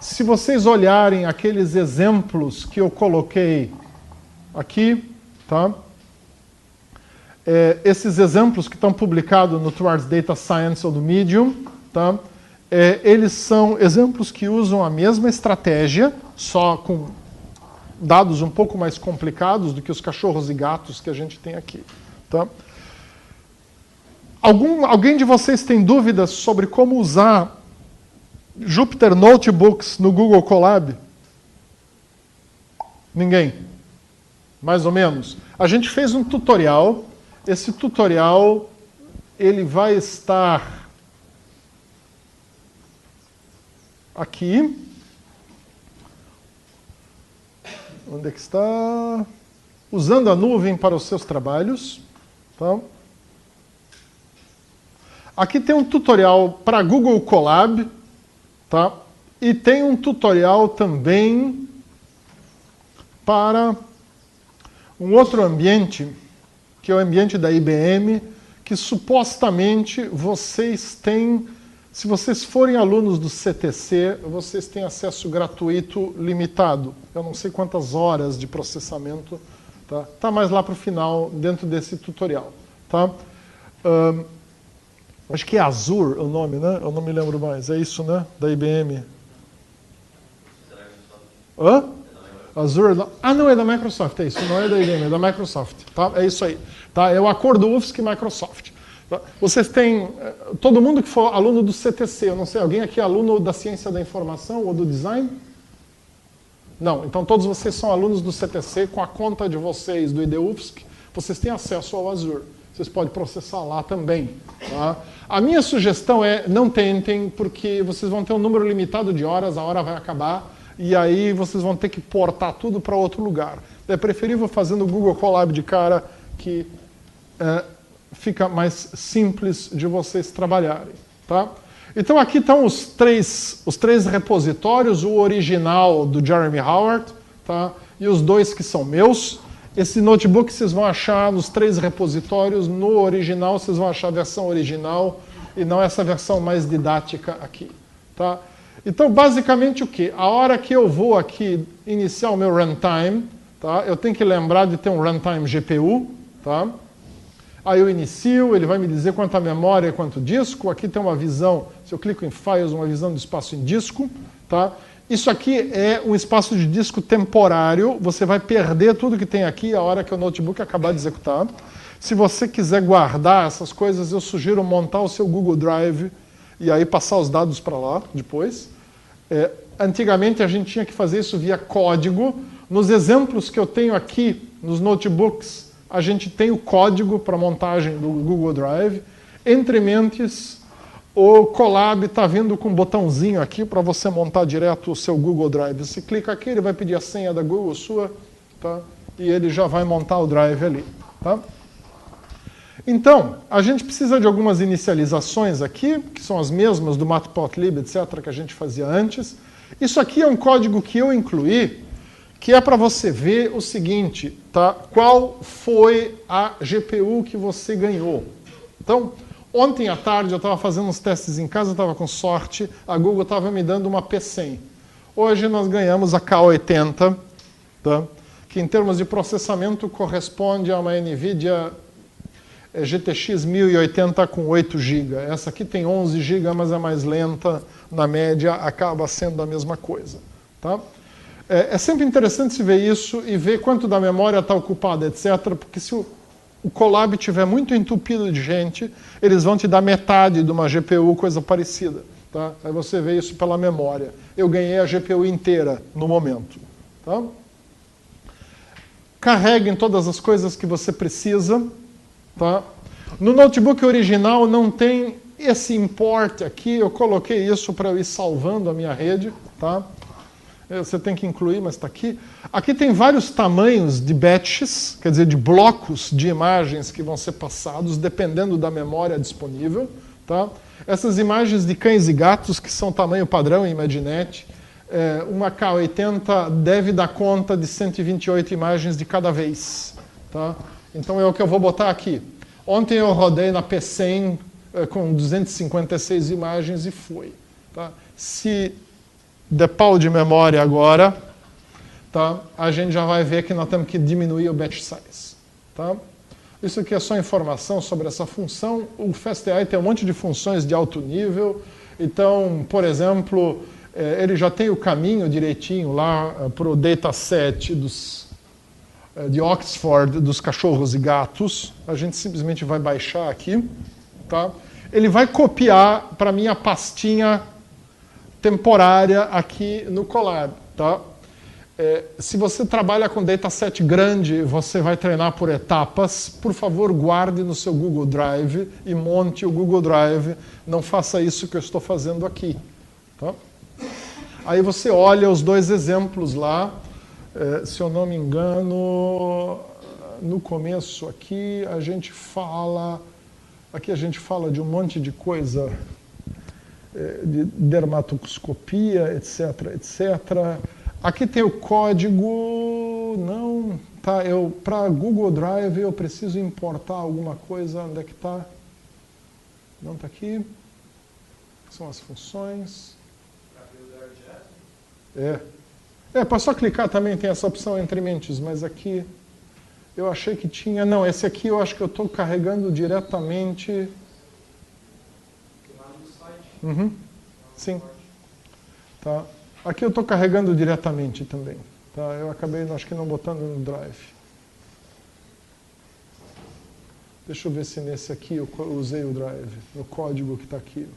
Se vocês olharem aqueles exemplos que eu coloquei aqui, tá? Esses exemplos que estão publicados no Towards Data Science ou do Medium, tá? Eles são exemplos que usam a mesma estratégia, só com dados um pouco mais complicados do que os cachorros e gatos que a gente tem aqui. Tá? Alguém de vocês tem dúvidas sobre como usar Jupyter Notebooks no Google Colab? Ninguém? Mais ou menos? A gente fez um tutorial. Esse tutorial ele vai estar aqui. Onde é que está? Usando a nuvem para os seus trabalhos. Tá? Aqui tem um tutorial para Google Colab. Tá? E tem um tutorial também para um outro ambiente, que é o ambiente da IBM, que supostamente vocês têm, se vocês forem alunos do CTC, vocês têm acesso gratuito limitado. Eu não sei quantas horas de processamento, tá? Tá mais lá para o final, dentro desse tutorial. Tá? Acho que é Azure o nome, né? Eu não me lembro mais. É isso, né? Da IBM. Hã? Azure. Não, é da Microsoft, é isso. Não é da IBM, é da Microsoft. Tá? É isso aí. Tá? É o acordo UFSC e Microsoft. Tá? Vocês têm. Todo mundo que for aluno do CTC, eu não sei, alguém aqui é aluno da ciência da informação ou do design? Não, então todos vocês são alunos do CTC, com a conta de vocês do IDUFSC, vocês têm acesso ao Azure. Vocês podem processar lá também. Tá? A minha sugestão é, não tentem, porque vocês vão ter um número limitado de horas, a hora vai acabar, e aí vocês vão ter que portar tudo para outro lugar. É preferível fazer no Google Colab de cara, que fica mais simples de vocês trabalharem. Tá? Então aqui estão os três repositórios, o original do Jeremy Howard, tá? E os dois que são meus. Esse notebook vocês vão achar nos 3 repositórios. No original vocês vão achar a versão original e não essa versão mais didática aqui. Tá? Então, basicamente o quê? A hora que eu vou aqui iniciar o meu runtime, tá? Eu tenho que lembrar de ter um runtime GPU. Tá? Aí eu inicio, ele vai me dizer quanta memória e quanto disco. Aqui tem uma visão, se eu clico em Files, uma visão do espaço em disco. Tá? Isso aqui é um espaço de disco temporário. Você vai perder tudo que tem aqui a hora que o notebook acabar de executar. Se você quiser guardar essas coisas, eu sugiro montar o seu Google Drive e aí passar os dados para lá depois. Antigamente a gente tinha que fazer isso via código. Nos exemplos que eu tenho aqui, nos notebooks, a gente tem o código para montagem do Google Drive. Entre mentes, o Colab está vindo com um botãozinho aqui para você montar direto o seu Google Drive. Você clica aqui, ele vai pedir a senha da Google sua, tá? E ele já vai montar o Drive ali. Tá? Então, a gente precisa de algumas inicializações aqui, que são as mesmas do matplotlib, etc., que a gente fazia antes. Isso aqui é um código que eu incluí, que é para você ver o seguinte, tá? Qual foi a GPU que você ganhou. Então, ontem à tarde eu estava fazendo uns testes em casa, estava com sorte, a Google estava me dando uma P100. Hoje nós ganhamos a K80, tá? Que em termos de processamento corresponde a uma NVIDIA GTX 1080 com 8 GB. Essa aqui tem 11 GB, mas é mais lenta, na média acaba sendo a mesma coisa. Tá? É sempre interessante se ver isso e ver quanto da memória está ocupada, etc., porque se o Colab estiver muito entupido de gente, eles vão te dar metade de uma GPU, coisa parecida. Tá? Aí você vê isso pela memória. Eu ganhei a GPU inteira no momento. Tá? Carreguem todas as coisas que você precisa. Tá? No notebook original não tem esse import aqui, eu coloquei isso para eu ir salvando a minha rede. Tá? Você tem que incluir, mas está aqui. Aqui tem vários tamanhos de batches, quer dizer, de blocos de imagens que vão ser passados, dependendo da memória disponível. Tá? Essas imagens de cães e gatos, que são tamanho padrão em Imaginet, uma K80 deve dar conta de 128 imagens de cada vez. Tá? Então é o que eu vou botar aqui. Ontem eu rodei na P100 com 256 imagens e foi. Tá? Se der pau de memória agora, tá? A gente já vai ver que nós temos que diminuir o batch size. Tá? Isso aqui é só informação sobre essa função. O FastAI tem um monte de funções de alto nível. Então, por exemplo, ele já tem o caminho direitinho lá para o dataset de Oxford dos cachorros e gatos. A gente simplesmente vai baixar aqui. tá? Ele vai copiar para minha pastinha temporária aqui no Colab, tá? Se você trabalha com dataset grande, você vai treinar por etapas. Por favor, guarde no seu Google Drive e monte o Google Drive. Não faça isso que eu estou fazendo aqui, tá? Aí você olha os dois exemplos lá. Se eu não me engano, no começo aqui a gente fala de um monte de coisa, de dermatoscopia, etc, etc. Aqui tem o código, não, tá, para Google Drive eu preciso importar alguma coisa, onde é que está? Não está aqui. São as funções. Para só clicar também tem essa opção entre mentes, mas aqui eu achei que tinha, não, esse aqui eu acho que eu estou carregando diretamente. Uhum, sim. Tá. Aqui eu estou carregando diretamente também. Tá? Eu acabei, acho que não botando no Drive. Deixa eu ver se nesse aqui eu usei o Drive, no código que está aqui.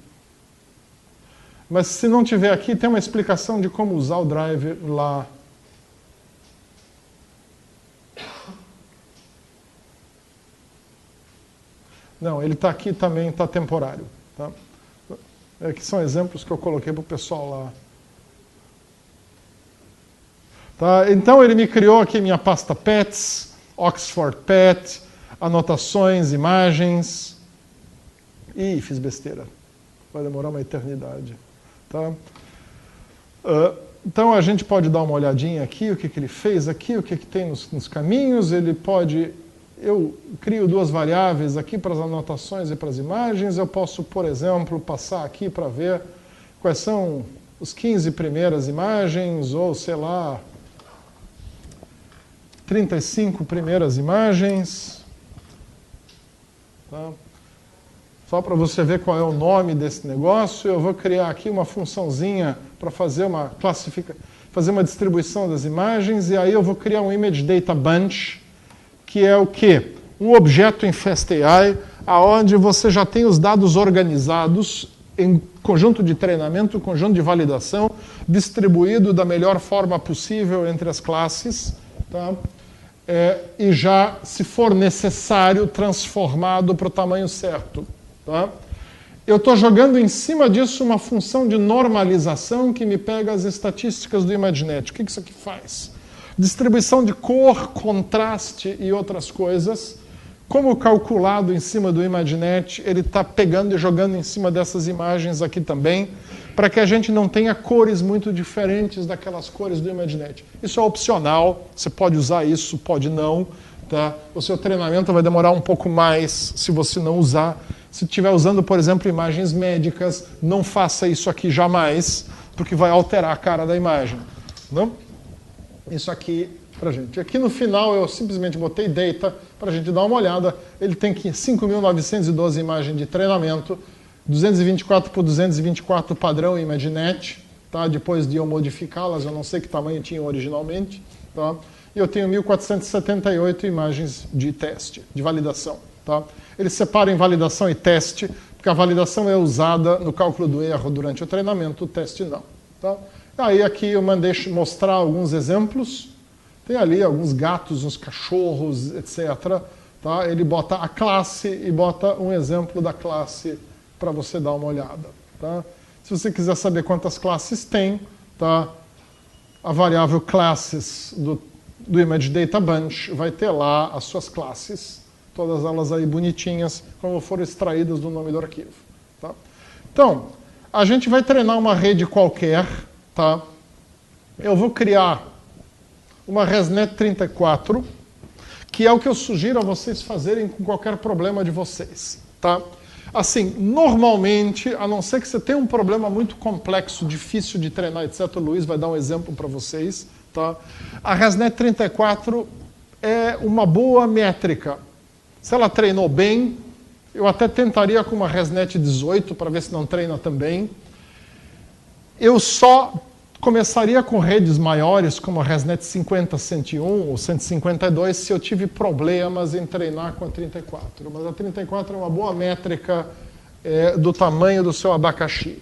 Mas se não tiver aqui, tem uma explicação de como usar o Drive lá. Não, ele está aqui também, está temporário. Tá? Que são exemplos que eu coloquei para o pessoal lá. Tá? Então ele me criou aqui minha pasta Pets, Oxford Pet, anotações, imagens. Ih, fiz besteira. Vai demorar uma eternidade. Tá? Então a gente pode dar uma olhadinha aqui, o que ele fez aqui, o que tem nos caminhos. Ele pode... Eu crio duas variáveis aqui para as anotações e para as imagens. Eu posso, por exemplo, passar aqui para ver quais são os 15 primeiras imagens, ou sei lá, 35 primeiras imagens. Tá? Só para você ver qual é o nome desse negócio, eu vou criar aqui uma funçãozinha para fazer uma fazer uma distribuição das imagens, e aí eu vou criar um Image Data Bunch, que é o quê? Um objeto em FastAI, onde você já tem os dados organizados em conjunto de treinamento, conjunto de validação, distribuído da melhor forma possível entre as classes, tá? E já, se for necessário, transformado para o tamanho certo. Tá? Eu estou jogando em cima disso uma função de normalização que me pega as estatísticas do ImageNet. O que isso aqui faz? Distribuição de cor, contraste e outras coisas. Como calculado em cima do ImageNet, ele está pegando e jogando em cima dessas imagens aqui também, para que a gente não tenha cores muito diferentes daquelas cores do ImageNet. Isso é opcional, você pode usar isso, pode não. Tá? O seu treinamento vai demorar um pouco mais se você não usar. Se estiver usando, por exemplo, imagens médicas, não faça isso aqui jamais, porque vai alterar a cara da imagem. Não? Isso aqui para a gente. Aqui no final eu simplesmente botei data para a gente dar uma olhada. Ele tem 5.912 imagens de treinamento, 224 por 224 padrão ImageNet, tá? Depois de eu modificá-las, eu não sei que tamanho tinham originalmente. Tá? E eu tenho 1.478 imagens de teste, de validação. Tá? Ele separa em validação e teste, porque a validação é usada no cálculo do erro durante o treinamento, o teste não. Tá? Aí aqui eu mandei mostrar alguns exemplos. Tem ali alguns gatos, uns cachorros, etc. Tá? Ele bota a classe e bota um exemplo da classe para você dar uma olhada. Tá? Se você quiser saber quantas classes tem, tá? A variável classes do Image Data Bunch vai ter lá as suas classes, todas elas aí bonitinhas, como foram extraídas do nome do arquivo. Tá? Então, a gente vai treinar uma rede qualquer. Tá? Eu vou criar uma ResNet 34, que é o que eu sugiro a vocês fazerem com qualquer problema de vocês. Tá? Assim, normalmente, a não ser que você tenha um problema muito complexo, difícil de treinar, etc., o Luiz vai dar um exemplo para vocês. Tá? A ResNet 34 é uma boa métrica. Se ela treinou bem, eu até tentaria com uma ResNet 18 para ver se não treina também. Eu só começaria com redes maiores, como a ResNet 50, 101 ou 152, se eu tive problemas em treinar com a 34. Mas a 34 é uma boa métrica do tamanho do seu abacaxi.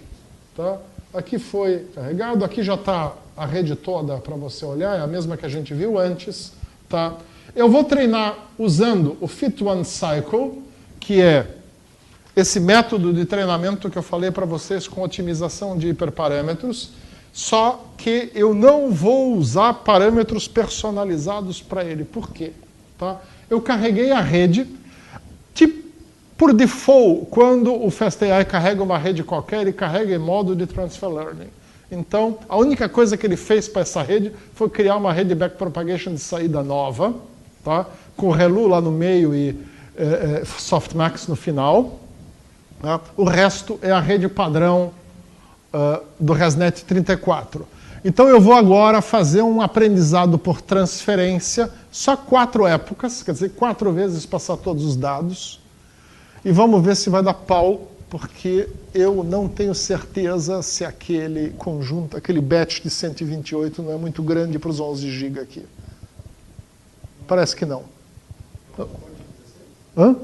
Tá? Aqui foi carregado, aqui já está a rede toda para você olhar, é a mesma que a gente viu antes. Tá? Eu vou treinar usando o Fit One Cycle, que é esse método de treinamento que eu falei para vocês com otimização de hiperparâmetros, só que eu não vou usar parâmetros personalizados para ele. Por quê? Tá? Eu carreguei a rede, por default, quando o FastAI carrega uma rede qualquer, ele carrega em modo de Transfer Learning. Então, a única coisa que ele fez para essa rede foi criar uma rede backpropagation de saída nova, tá? Com ReLU lá no meio e Softmax no final. Tá? O resto é a rede padrão do ResNet 34. Então eu vou agora fazer um aprendizado por transferência, só 4 épocas, quer dizer, 4 vezes passar todos os dados. E vamos ver se vai dar pau, porque eu não tenho certeza se aquele conjunto, aquele batch de 128 não é muito grande para os 11 GB aqui. Parece que não. Hã?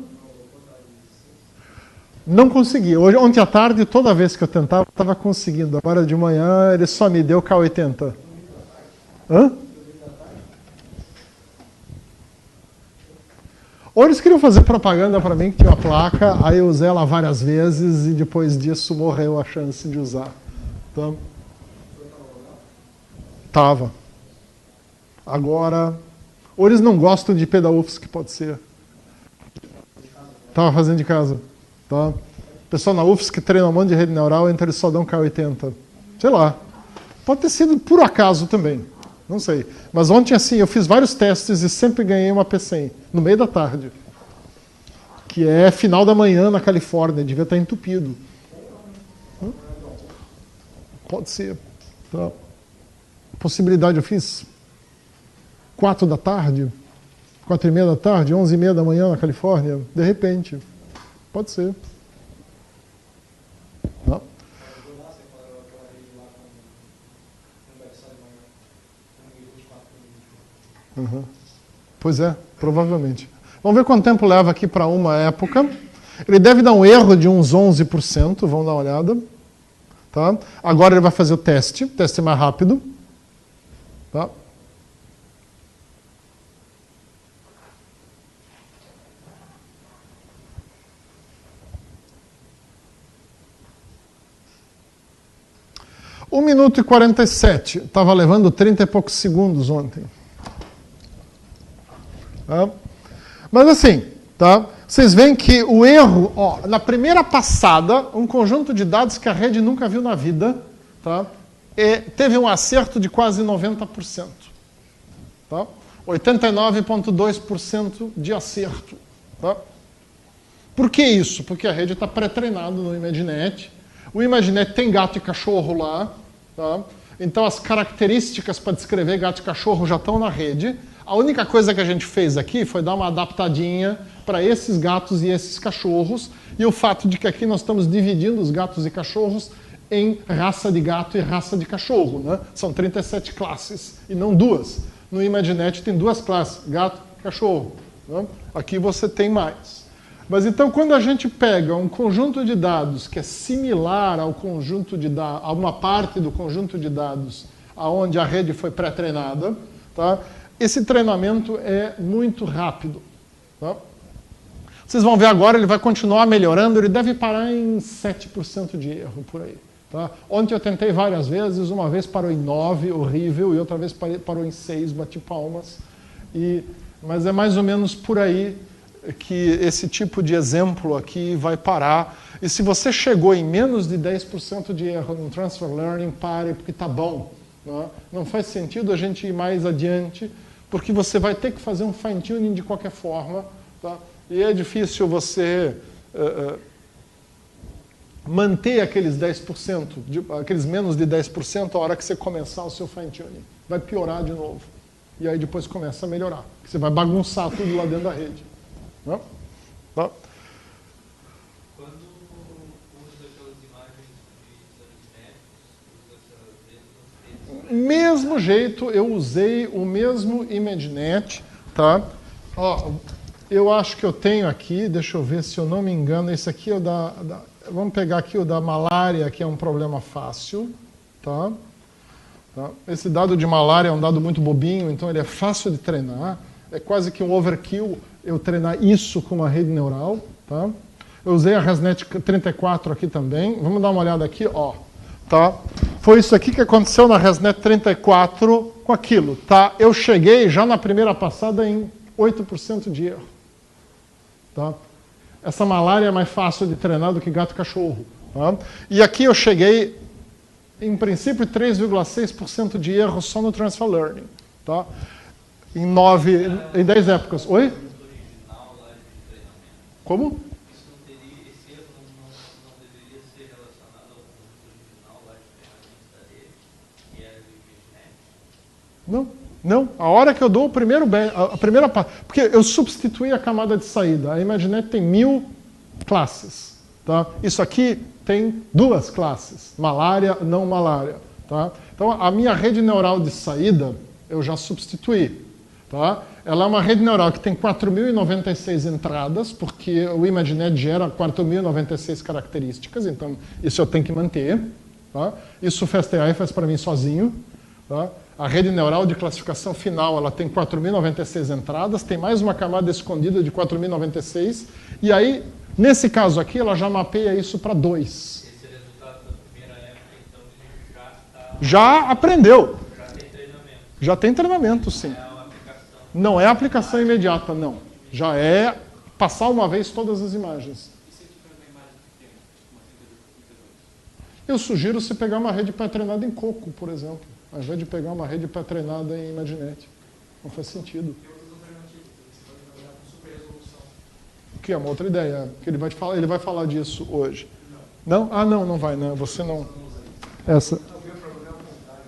Não consegui. Ontem à tarde, toda vez que eu tentava, eu estava conseguindo. Agora de manhã, ele só me deu K80. Hã? Ou eles queriam fazer propaganda para mim, que tinha uma placa, aí eu usei ela várias vezes e depois disso morreu a chance de usar. Então, tava. Agora, ou eles não gostam de IP da UFSC, pode ser. Estava fazendo de casa. Tá? O pessoal na UFSC que treina um monte de rede neural, então eles só dão K80. Sei lá. Pode ter sido por acaso também. Não sei. Mas ontem, assim, eu fiz vários testes e sempre ganhei uma P100, no meio da tarde. Que é final da manhã na Califórnia, devia estar entupido. Pode ser. Tá. Possibilidade eu fiz 4 da tarde, 4:30 da tarde, 11:30 da manhã na Califórnia, de repente. Pode ser. Não. Uhum. Pois é, provavelmente. Vamos ver quanto tempo leva aqui para uma época. Ele deve dar um erro de uns 11%, vamos dar uma olhada. Tá? Agora ele vai fazer o teste mais rápido. Tá? Um minuto e 47. Estava levando 30 e poucos segundos ontem. Tá? Mas assim, tá? Vocês veem que o erro, na primeira passada, um conjunto de dados que a rede nunca viu na vida, tá? Teve um acerto de quase 90%. Tá? 89,2% de acerto. Tá? Por que isso? Porque a rede está pré-treinada no ImageNet. O ImageNet tem gato e cachorro lá. Tá? Então as características para descrever gato e cachorro já estão na rede. A única coisa que a gente fez aqui foi dar uma adaptadinha para esses gatos e esses cachorros, e o fato de que aqui nós estamos dividindo os gatos e cachorros em raça de gato e raça de cachorro. Né? São 37 classes, e não 2. No ImageNet tem 2 classes, gato e cachorro. Né? Aqui você tem mais. Mas então, quando a gente pega um conjunto de dados que é similar ao conjunto de dados, a uma parte do conjunto de dados aonde a rede foi pré-treinada, tá? Esse treinamento é muito rápido. Tá? Vocês vão ver agora, ele vai continuar melhorando, ele deve parar em 7% de erro, por aí. Tá? Ontem eu tentei várias vezes, uma vez parou em 9, horrível, e outra vez parou em 6, bati palmas. Mas é mais ou menos por aí que esse tipo de exemplo aqui vai parar. E se você chegou em menos de 10% de erro no Transfer Learning, pare, porque está bom. Né? Não faz sentido a gente ir mais adiante, porque você vai ter que fazer um fine-tuning de qualquer forma. Tá? E é difícil você manter aqueles 10%, aqueles menos de 10% a hora que você começar o seu fine-tuning. Vai piorar de novo. E aí depois começa a melhorar. Você vai bagunçar tudo lá dentro da rede. Não? Tá? Quando usa aquelas imagens de médicos, usa essas redes, mesmo jeito, eu usei o mesmo ImageNet, tá? Ó, eu acho que eu tenho aqui, deixa eu ver se eu não me engano, esse aqui é o vamos pegar aqui o da malária, que é um problema fácil, tá? Esse dado de malária é um dado muito bobinho, então ele é fácil de treinar. É quase que um overkill eu treinar isso com uma rede neural, tá? Eu usei a ResNet 34 aqui também. Vamos dar uma olhada aqui, ó. Tá? Foi isso aqui que aconteceu na ResNet 34 com aquilo, tá? Eu cheguei já na primeira passada em 8% de erro. Tá? Essa malária é mais fácil de treinar do que gato e cachorro. Tá? E aqui eu cheguei, em princípio, 3,6% de erro só no Transfer Learning. Tá? Em 10 épocas. Oi? Como? Não. A hora que eu dou a primeira parte, porque eu substituí a camada de saída. A ImageNet tem 1000 classes. Tá? Isso aqui tem 2 classes, malária, não malária. Tá? Então, a minha rede neural de saída, eu já substituí. Tá? Ela é uma rede neural que tem 4.096 entradas, porque o ImageNet gera 4.096 características, então isso eu tenho que manter. Tá? Isso o FastAI faz para mim sozinho. Tá? A rede neural de classificação final, ela tem 4.096 entradas, tem mais uma camada escondida de 4.096, e aí, nesse caso aqui, ela já mapeia isso para 2. Esse resultado da primeira época, então, ele já está... Já aprendeu. Já tem treinamento. Já tem treinamento, sim. Não é aplicação imediata, não. Já é passar uma vez todas as imagens. E se tiver uma imagem pequena, tipo uma 32? Eu sugiro você pegar uma rede pré-treinada em Coco, por exemplo, ao invés de pegar uma rede pré-treinada em ImageNet. Não faz sentido. Tem outras alternativas, você pode trabalhar com super resolução. Que é uma outra ideia, que ele vai falar disso hoje. Não? Ah, não vai, não. Você não. Essa. O meu problema é o contrário.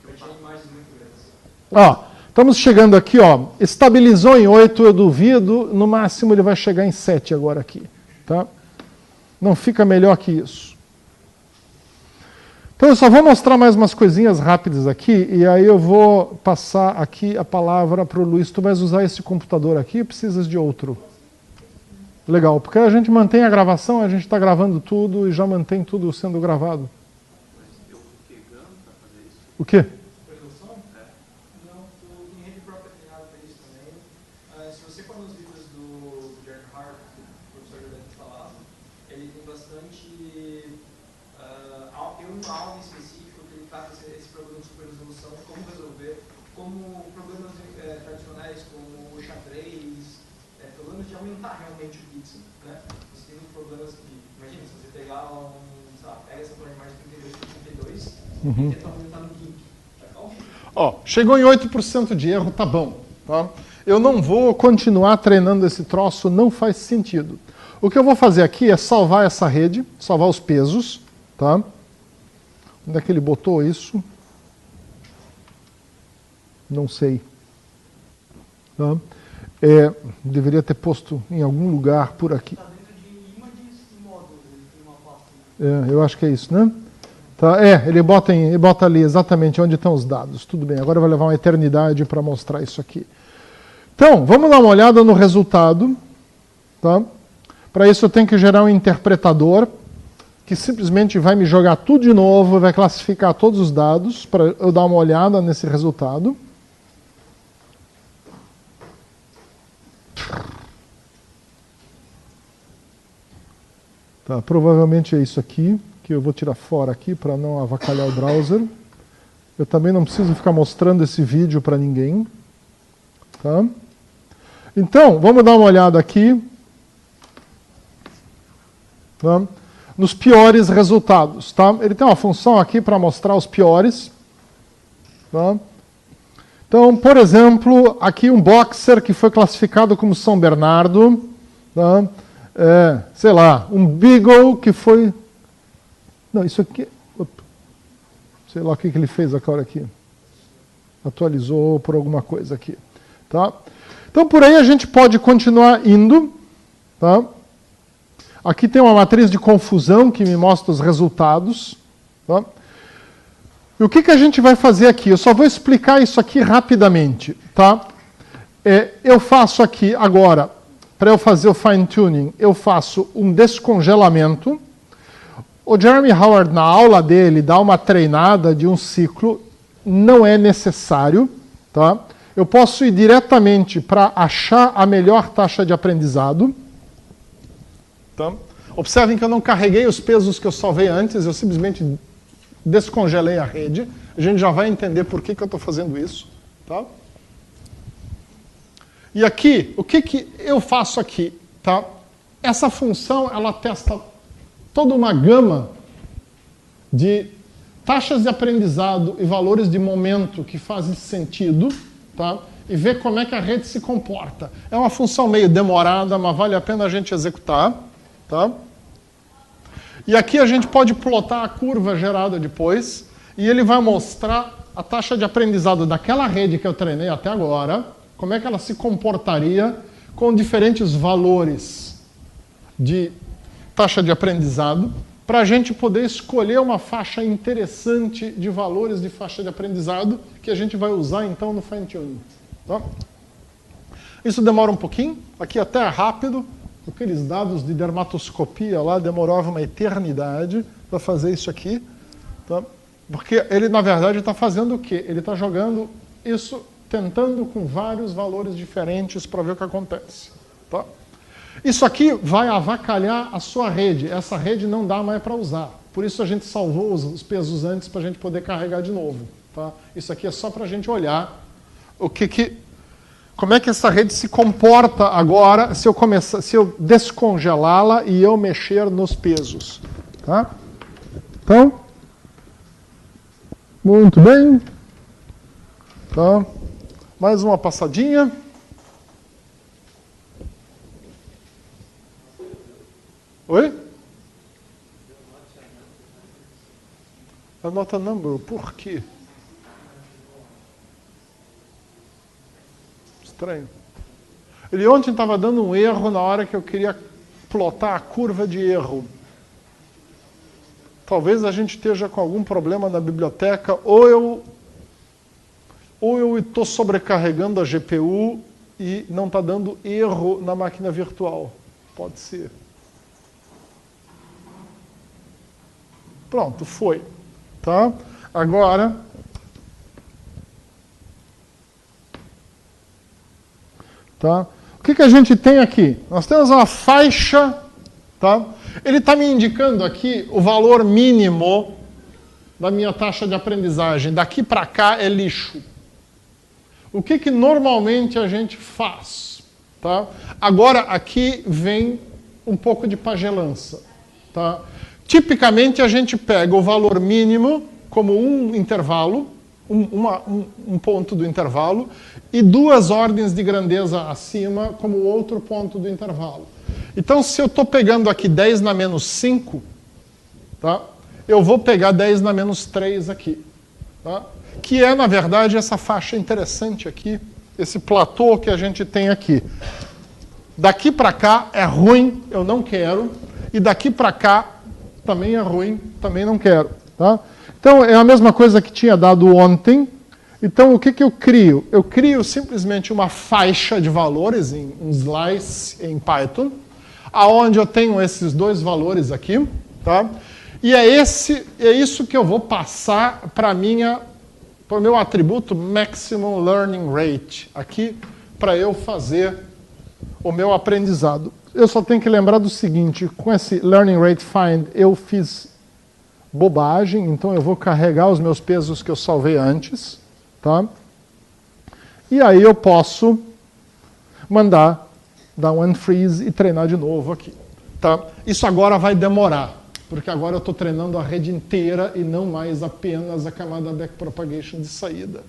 Eu tinha imagens muito grandes. Estamos chegando aqui, ó. Estabilizou em 8, eu duvido. No máximo ele vai chegar em 7 agora aqui. Tá? Não fica melhor que isso. Então, eu só vou mostrar mais umas coisinhas rápidas aqui, e aí eu vou passar aqui a palavra para o Luiz. Tu vais usar esse computador aqui ou precisas de outro? Legal, porque a gente mantém a gravação, a gente está gravando tudo e já mantém tudo sendo gravado. Mas eu fiquei GAN para fazer isso? O quê? Resolução? Não, tem rede própria treinada para isso também. Se você for nos livros do Jack Hart, que o professor já deve ter falado, ele tem bastante... tem algo específico que ele trata esse problema de super resolução, como resolver, como problemas tradicionais como o xadrez, problemas de aumentar realmente o pixel. Né? Você tem muitos problemas que, imagina, se você pegar pega essa imagem de 32 e tenta aumentar no GIMP. Chegou em 8% de erro, tá bom. Tá? Eu não vou continuar treinando esse troço, não faz sentido. O que eu vou fazer aqui é salvar essa rede, salvar os pesos, tá? Onde é que ele botou isso? Não sei. Tá? Deveria ter posto em algum lugar por aqui. Está dentro de imagens e módulos, ele tem uma pasta. Eu acho que é isso, né? Tá, ele bota ali exatamente onde estão os dados. Tudo bem, agora vai levar uma eternidade para mostrar isso aqui. Então, vamos dar uma olhada no resultado. Tá? Para isso eu tenho que gerar um interpretador que simplesmente vai me jogar tudo de novo, vai classificar todos os dados para eu dar uma olhada nesse resultado. Tá, provavelmente é isso aqui, que eu vou tirar fora aqui para não avacalhar o browser. Eu também não preciso ficar mostrando esse vídeo para ninguém. Tá? Então, vamos dar uma olhada aqui. Tá? Nos piores resultados. Tá? Ele tem uma função aqui para mostrar os piores. Tá? Então, por exemplo, aqui um boxer que foi classificado como São Bernardo. Tá? Sei lá, um beagle que foi... Não, isso aqui... Sei lá o que ele fez agora aqui. Atualizou por alguma coisa aqui. Tá? Então, por aí a gente pode continuar indo. Tá? Aqui tem uma matriz de confusão que me mostra os resultados. Tá? E o que a gente vai fazer aqui? Eu só vou explicar isso aqui rapidamente, tá? Eu faço aqui agora, para eu fazer o fine tuning, eu faço um descongelamento. O Jeremy Howard, na aula dele, dá uma treinada de um ciclo, não é necessário, tá? Eu posso ir diretamente para achar a melhor taxa de aprendizado. Tá? Observem que eu não carreguei os pesos que eu salvei antes, eu simplesmente descongelei a rede. A gente já vai entender por que eu estou fazendo isso. Tá? E aqui, o que eu faço aqui? Tá? Essa função, ela testa toda uma gama de taxas de aprendizado e valores de momento que fazem sentido, tá? E ver como é que a rede se comporta. É uma função meio demorada, mas vale a pena a gente executar. Tá? E aqui a gente pode plotar a curva gerada depois, e ele vai mostrar a taxa de aprendizado daquela rede que eu treinei até agora, como é que ela se comportaria com diferentes valores de taxa de aprendizado, para a gente poder escolher uma faixa interessante de valores de faixa de aprendizado que a gente vai usar então no fine tuning. Tá? Isso demora um pouquinho, aqui até é rápido. Aqueles dados de dermatoscopia lá demoravam uma eternidade para fazer isso aqui. Tá? Porque ele, na verdade, está fazendo o quê? Ele está jogando isso, tentando com vários valores diferentes para ver o que acontece. Tá? Isso aqui vai avacalhar a sua rede. Essa rede não dá mais para usar. Por isso a gente salvou os pesos antes para a gente poder carregar de novo. Tá? Isso aqui é só para a gente olhar como é que essa rede se comporta agora se eu descongelá-la e eu mexer nos pesos. Tá? Então, muito bem. Tá? Mais uma passadinha. Oi? Anota number, por quê? Estranho. Ele ontem estava dando um erro na hora que eu queria plotar a curva de erro. Talvez a gente esteja com algum problema na biblioteca, ou eu estou sobrecarregando a GPU e não está dando erro na máquina virtual. Pode ser. Pronto, foi. Tá? Agora, tá? O que a gente tem aqui? Nós temos uma faixa, tá? Ele está me indicando aqui o valor mínimo da minha taxa de aprendizagem. Daqui para cá é lixo. O que normalmente a gente faz? Tá? Agora aqui vem um pouco de pagelança. Tá? Tipicamente a gente pega o valor mínimo como um intervalo, um ponto do intervalo, e duas ordens de grandeza acima como outro ponto do intervalo. Então, se eu estou pegando aqui 10 na menos 5, tá? Eu vou pegar 10 na menos 3 aqui. Tá? Que é, na verdade, essa faixa interessante aqui, esse platô que a gente tem aqui. Daqui para cá é ruim, eu não quero, e daqui para cá também é ruim, também não quero. Tá? Então, é a mesma coisa que tinha dado ontem. Então, o que eu crio? Eu crio simplesmente uma faixa de valores, um slice em Python, aonde eu tenho esses dois valores aqui. Tá? E é isso que eu vou passar para o meu atributo Maximum Learning Rate, aqui, para eu fazer o meu aprendizado. Eu só tenho que lembrar do seguinte, com esse Learning Rate Find eu fiz bobagem, então eu vou carregar os meus pesos que eu salvei antes, tá? E aí eu posso mandar dar um unfreeze e treinar de novo aqui, tá? Isso agora vai demorar, porque agora eu estou treinando a rede inteira e não mais apenas a camada backpropagation de saída.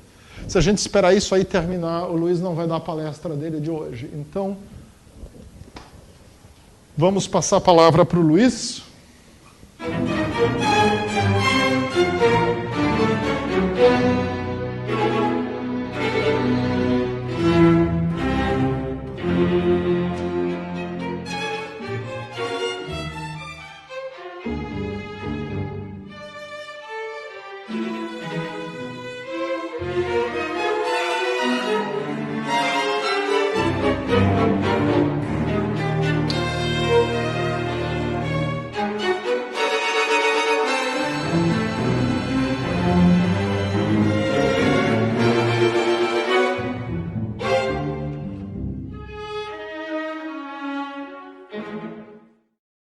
Se a gente esperar isso aí terminar, o Luiz não vai dar a palestra dele de hoje. Então, vamos passar a palavra para o Luiz.